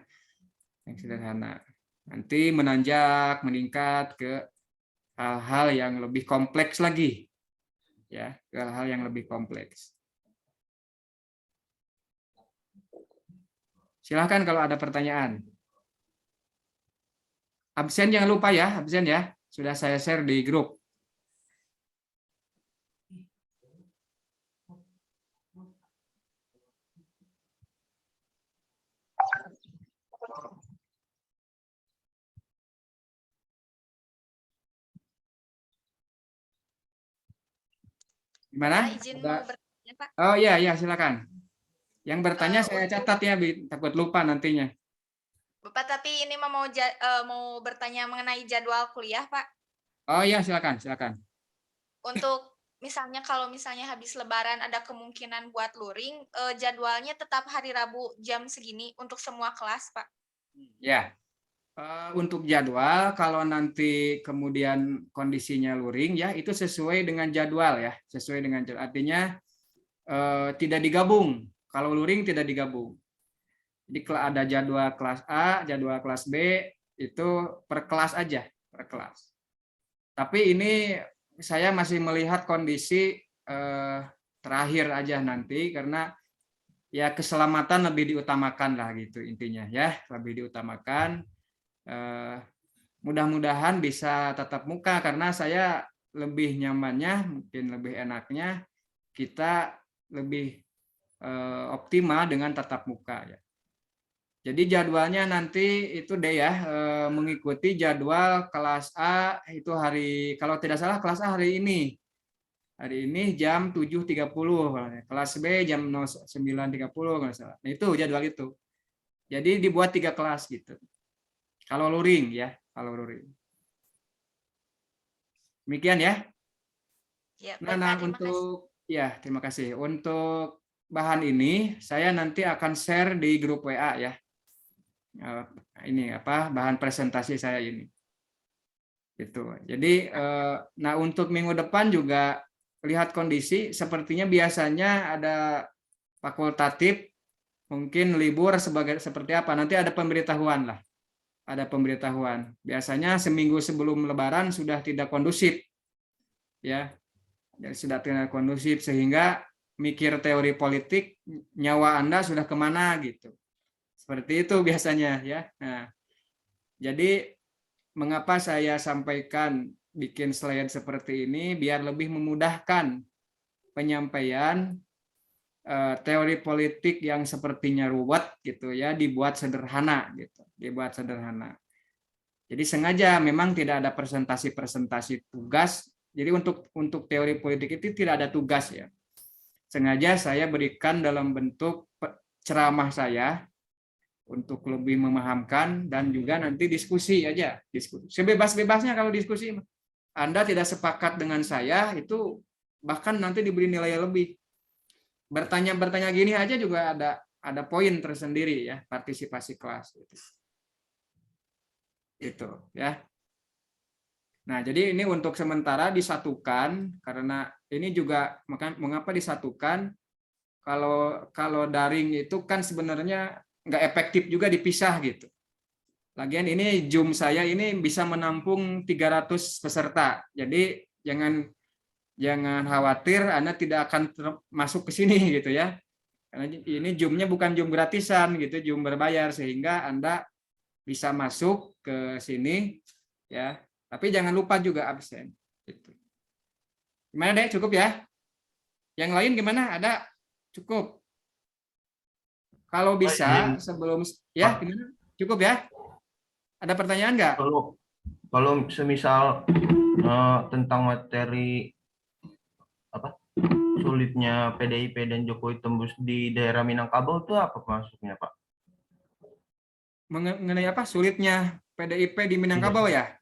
Yang sederhana. Nanti menanjak, meningkat ke hal-hal yang lebih kompleks lagi. Ya, ke hal-hal yang lebih kompleks. Silahkan kalau ada pertanyaan. Absen jangan lupa, ya, absen, ya. Sudah saya share di grup. Gimana? Izin mau bertanya, Pak. Oh iya, iya, silakan. Yang bertanya saya catat ya, takut lupa nantinya. Bapak, tapi ini mau bertanya mengenai jadwal kuliah, Pak. Oh iya, silakan. Untuk misalnya kalau misalnya habis Lebaran ada kemungkinan buat luring, jadwalnya tetap hari Rabu jam segini untuk semua kelas, Pak. Ya, untuk jadwal kalau nanti kemudian kondisinya luring ya itu sesuai dengan jadwal ya, sesuai dengan jadwal. Artinya tidak digabung. Kalau luring tidak digabung. Jadi kalau ada jadwal kelas A, jadwal kelas B itu per kelas aja, per kelas. Tapi ini saya masih melihat kondisi terakhir aja nanti karena ya keselamatan lebih diutamakan lah gitu intinya ya, lebih diutamakan. Mudah-mudahan bisa tatap muka karena saya lebih nyamannya, mungkin lebih enaknya kita lebih optimal dengan tatap muka ya. Jadi jadwalnya nanti itu deh ya, mengikuti jadwal kelas A itu hari, kalau tidak salah kelas A hari ini. Hari ini jam 7.30, kelas B jam 09.30 kalau salah. Nah, itu jadwal itu. Jadi dibuat 3 kelas gitu. Kalau luring ya, kalau luring. Demikian ya. Ya, Nah, Bapak, terima kasih. untuk ya, terima kasih. Untuk bahan ini saya nanti akan share di grup WA ya. Ini apa bahan presentasi saya ini. Gitu. Jadi nah untuk minggu depan juga lihat kondisi sepertinya biasanya ada fakultatif mungkin libur seperti apa nanti ada pemberitahuan lah. Ada pemberitahuan. Biasanya seminggu sebelum Lebaran sudah tidak kondusif. Ya. Jadi sudah tidak kondusif sehingga mikir teori politik nyawa Anda sudah kemana gitu. Seperti itu biasanya ya. Nah, jadi mengapa saya sampaikan bikin slide seperti ini biar lebih memudahkan penyampaian teori politik yang sepertinya ruwet gitu ya dibuat sederhana gitu, dibuat sederhana. Jadi sengaja memang tidak ada presentasi tugas. Jadi untuk teori politik itu tidak ada tugas ya. Sengaja saya berikan dalam bentuk ceramah saya untuk lebih memahamkan dan juga nanti diskusi aja, diskusi. Sebebas-bebasnya kalau diskusi. Anda tidak sepakat dengan saya itu bahkan nanti diberi nilai lebih. Bertanya gini aja juga ada poin tersendiri ya, partisipasi kelas itu ya. Nah, jadi ini untuk sementara disatukan karena ini juga mengapa disatukan kalau daring itu kan sebenarnya nggak efektif juga dipisah gitu. Lagian ini Zoom saya ini bisa menampung 300 peserta. Jadi jangan khawatir Anda tidak akan masuk ke sini gitu ya. Karena ini Zoom-nya bukan Zoom gratisan gitu, Zoom berbayar sehingga Anda bisa masuk ke sini ya. Tapi jangan lupa juga absen. Gitu. Gimana deh? Cukup ya? Yang lain gimana? Ada? Cukup. Kalau bisa sebelum ya gimana? Cukup ya? Ada pertanyaan nggak? Kalau semisal tentang materi apa sulitnya PDIP dan Jokowi tembus di daerah Minangkabau itu apa maksudnya Pak? Mengenai apa? Sulitnya PDIP di Minangkabau ya?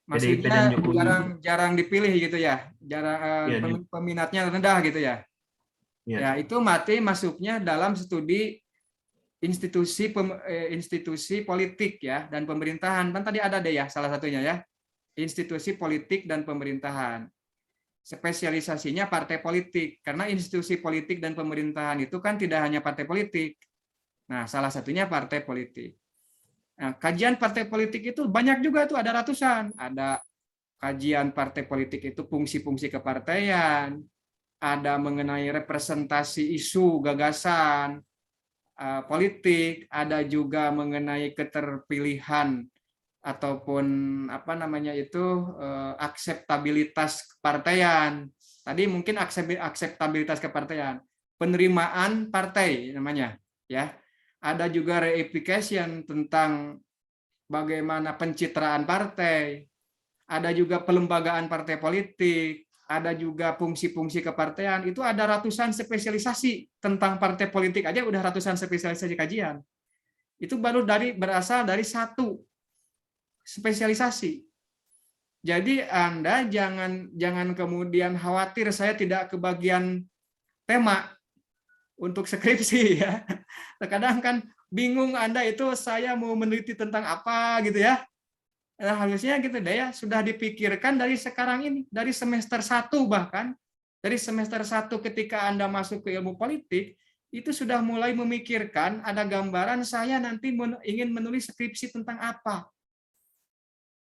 PDIP dan Maksudnya Jokowi jarang dipilih gitu ya? Jarang peminatnya rendah gitu ya? Ya itu masuknya dalam studi institusi politik ya dan pemerintahan. Kan tadi ada deh ya salah satunya ya. Institusi politik dan pemerintahan. Spesialisasinya partai politik karena institusi politik dan pemerintahan itu kan tidak hanya partai politik. Nah, salah satunya partai politik. Nah, kajian partai politik itu banyak juga tuh, ada ratusan. Ada kajian partai politik itu fungsi-fungsi kepartaian, ada mengenai representasi isu gagasan politik, ada juga mengenai keterpilihan ataupun apa namanya itu akseptabilitas kepartaian. Tadi mungkin akseptabilitas kepartaian, penerimaan partai namanya, ya. Ada juga reification tentang bagaimana pencitraan partai. Ada juga pelembagaan partai politik, ada juga fungsi-fungsi kepartean, itu ada ratusan spesialisasi tentang partai politik aja udah ratusan spesialisasi kajian. Itu baru berasal dari satu spesialisasi. Jadi Anda jangan kemudian khawatir saya tidak kebagian tema untuk skripsi ya. Terkadang kan bingung Anda itu saya mau meneliti tentang apa gitu ya. Nah, harusnya gitu deh ya, sudah dipikirkan dari sekarang ini, dari semester 1 bahkan, dari semester 1 ketika Anda masuk ke ilmu politik, itu sudah mulai memikirkan ada gambaran saya nanti ingin menulis skripsi tentang apa.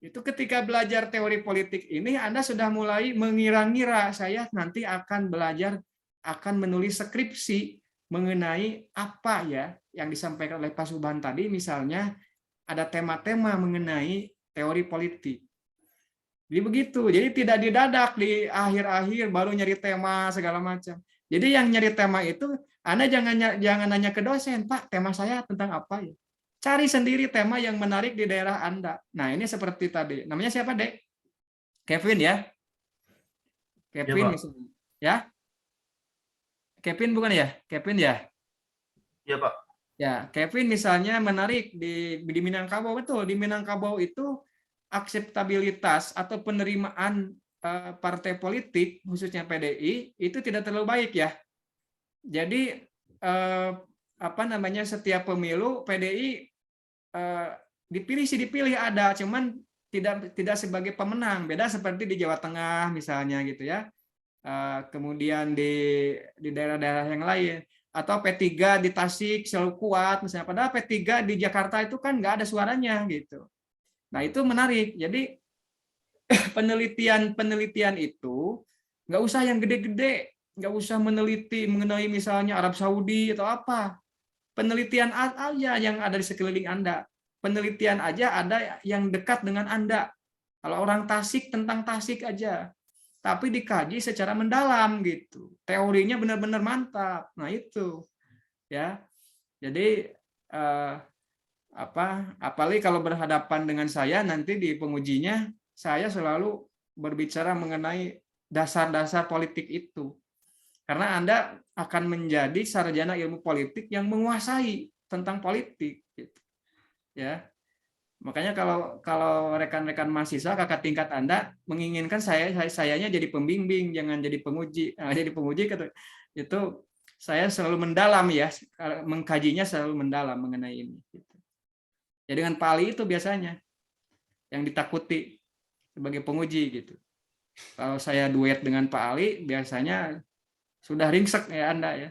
Itu ketika belajar teori politik ini, Anda sudah mulai mengira-ngira saya nanti akan belajar, akan menulis skripsi mengenai apa ya, yang disampaikan oleh Pak Subhan tadi, misalnya ada tema-tema mengenai teori politik. Jadi begitu. Jadi tidak didadak di akhir-akhir baru nyari tema segala macam. Jadi yang nyari tema itu Anda jangan nanya ke dosen, Pak, tema saya tentang apa ya? Cari sendiri tema yang menarik di daerah Anda. Nah, ini seperti tadi. Namanya siapa, Dek? Kevin ya? Kevin Pak. misalnya. Ya? Kevin bukan ya? Kevin ya? Iya, Pak. Ya, Kevin misalnya menarik di Minangkabau, betul. Di Minangkabau itu akseptabilitas atau penerimaan partai politik khususnya PDI itu tidak terlalu baik ya. Jadi setiap pemilu PDI dipilih ada, cuman tidak sebagai pemenang. Beda seperti di Jawa Tengah misalnya gitu ya. Kemudian di daerah-daerah yang lain. Atau P3 di Tasik selalu kuat misalnya, padahal P3 di Jakarta itu kan nggak ada suaranya gitu. Nah itu menarik. Jadi penelitian itu nggak usah yang gede-gede, nggak usah meneliti mengenai misalnya Arab Saudi atau apa. Penelitian aja yang ada di sekeliling Anda. Penelitian aja ada yang dekat dengan Anda. Kalau orang Tasik tentang Tasik aja. Tapi dikaji secara mendalam gitu. Teorinya benar-benar mantap. Nah itu ya. Jadi apalagi kalau berhadapan dengan saya nanti di pengujinya, saya selalu berbicara mengenai dasar-dasar politik itu. Karena Anda akan menjadi sarjana ilmu politik yang menguasai tentang politik gitu. Ya. Makanya kalau rekan-rekan mahasiswa kakak tingkat Anda menginginkan sayanya jadi pembimbing, jangan jadi penguji. Nah, jadi penguji itu saya selalu mendalam ya, mengkajinya selalu mendalam mengenai ini. Ya dengan Pak Ali itu biasanya yang ditakuti sebagai penguji gitu. Kalau saya duet dengan Pak Ali biasanya sudah ringsek ya Anda ya.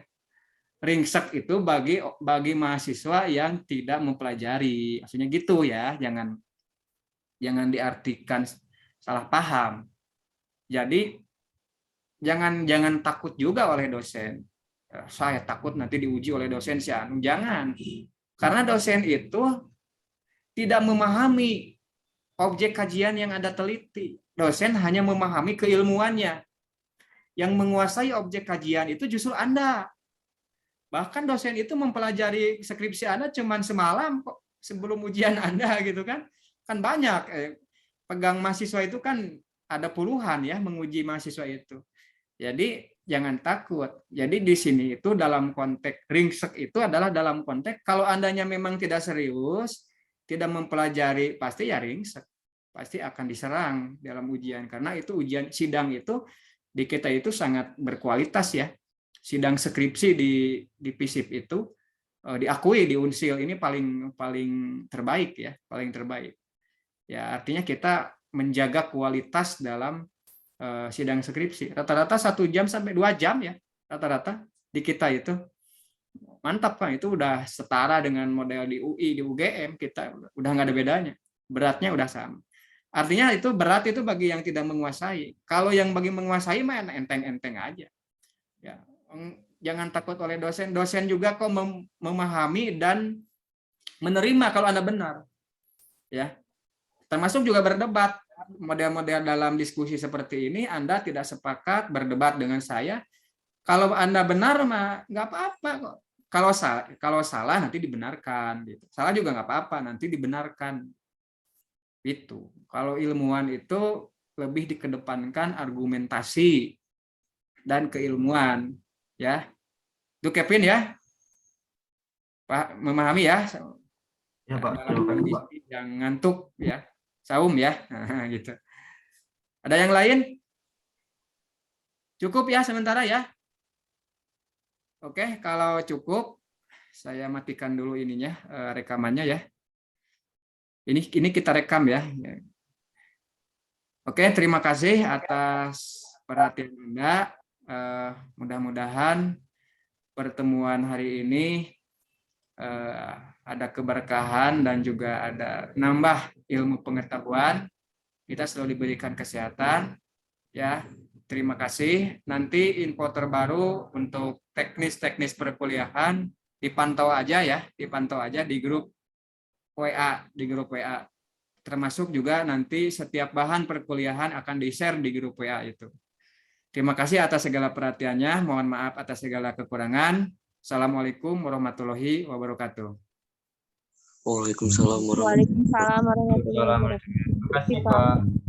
Ringsek itu bagi mahasiswa yang tidak mempelajari, maksudnya gitu ya, jangan diartikan salah paham. Jadi jangan takut juga oleh dosen. Saya takut nanti diuji oleh dosen jangan, karena dosen itu tidak memahami objek kajian yang Anda teliti. Dosen hanya memahami keilmuannya. Yang menguasai objek kajian itu justru Anda. Bahkan dosen itu mempelajari skripsi Anda cuma semalam kok sebelum ujian Anda gitu kan. Kan banyak pegang mahasiswa itu kan ada puluhan ya menguji mahasiswa itu. Jadi jangan takut. Jadi di sini itu dalam konteks ringsek itu adalah dalam konteks kalau Andanya memang tidak serius, tidak mempelajari pasti ya ringsek. Pasti akan diserang dalam ujian karena itu ujian sidang itu di kita itu sangat berkualitas ya. Sidang skripsi di FISIP itu diakui di Unsil ini paling terbaik ya, paling terbaik. Ya artinya kita menjaga kualitas dalam sidang skripsi. Rata-rata 1 jam sampai 2 jam ya, rata-rata di kita itu. Mantap kan, itu udah setara dengan model di UI, di UGM kita udah nggak ada bedanya. Beratnya udah sama. Artinya itu berat itu bagi yang tidak menguasai. Kalau yang bagi menguasai mah enteng-enteng aja. Ya, jangan takut oleh dosen. Dosen juga kok memahami dan menerima kalau Anda benar. Ya. Termasuk juga berdebat. Model-model dalam diskusi seperti ini Anda tidak sepakat berdebat dengan saya. Kalau Anda benar mah nggak apa-apa kok. Kalau salah nanti dibenarkan gitu. Salah juga nggak apa-apa, nanti dibenarkan. Itu. Kalau ilmuwan itu lebih dikedepankan argumentasi dan keilmuan, ya. Itu Kevin ya, Pak, memahami ya? Ya Pak, Dalam terima kasih Pak. kondisi yang ngantuk ya, saum ya, gitu. Ada yang lain? Cukup ya sementara ya. Oke, kalau cukup, saya matikan dulu ininya, rekamannya ya. Ini kita rekam ya. Oke, terima kasih atas perhatian Anda. Mudah-mudahan pertemuan hari ini ada keberkahan dan juga ada nambah ilmu pengetahuan. Kita selalu diberikan kesehatan. Ya, terima kasih. Nanti info terbaru untuk teknis-teknis perkuliahan dipantau aja ya, dipantau aja di grup WA, termasuk juga nanti setiap bahan perkuliahan akan di-share di grup WA itu. Terima kasih atas segala perhatiannya, mohon maaf atas segala kekurangan. Assalamualaikum warahmatullahi wabarakatuh. Waalaikumsalam warahmatullahi wabarakatuh. Waalaikumsalam warahmatullahi wabarakatuh. Terima kasih Pak.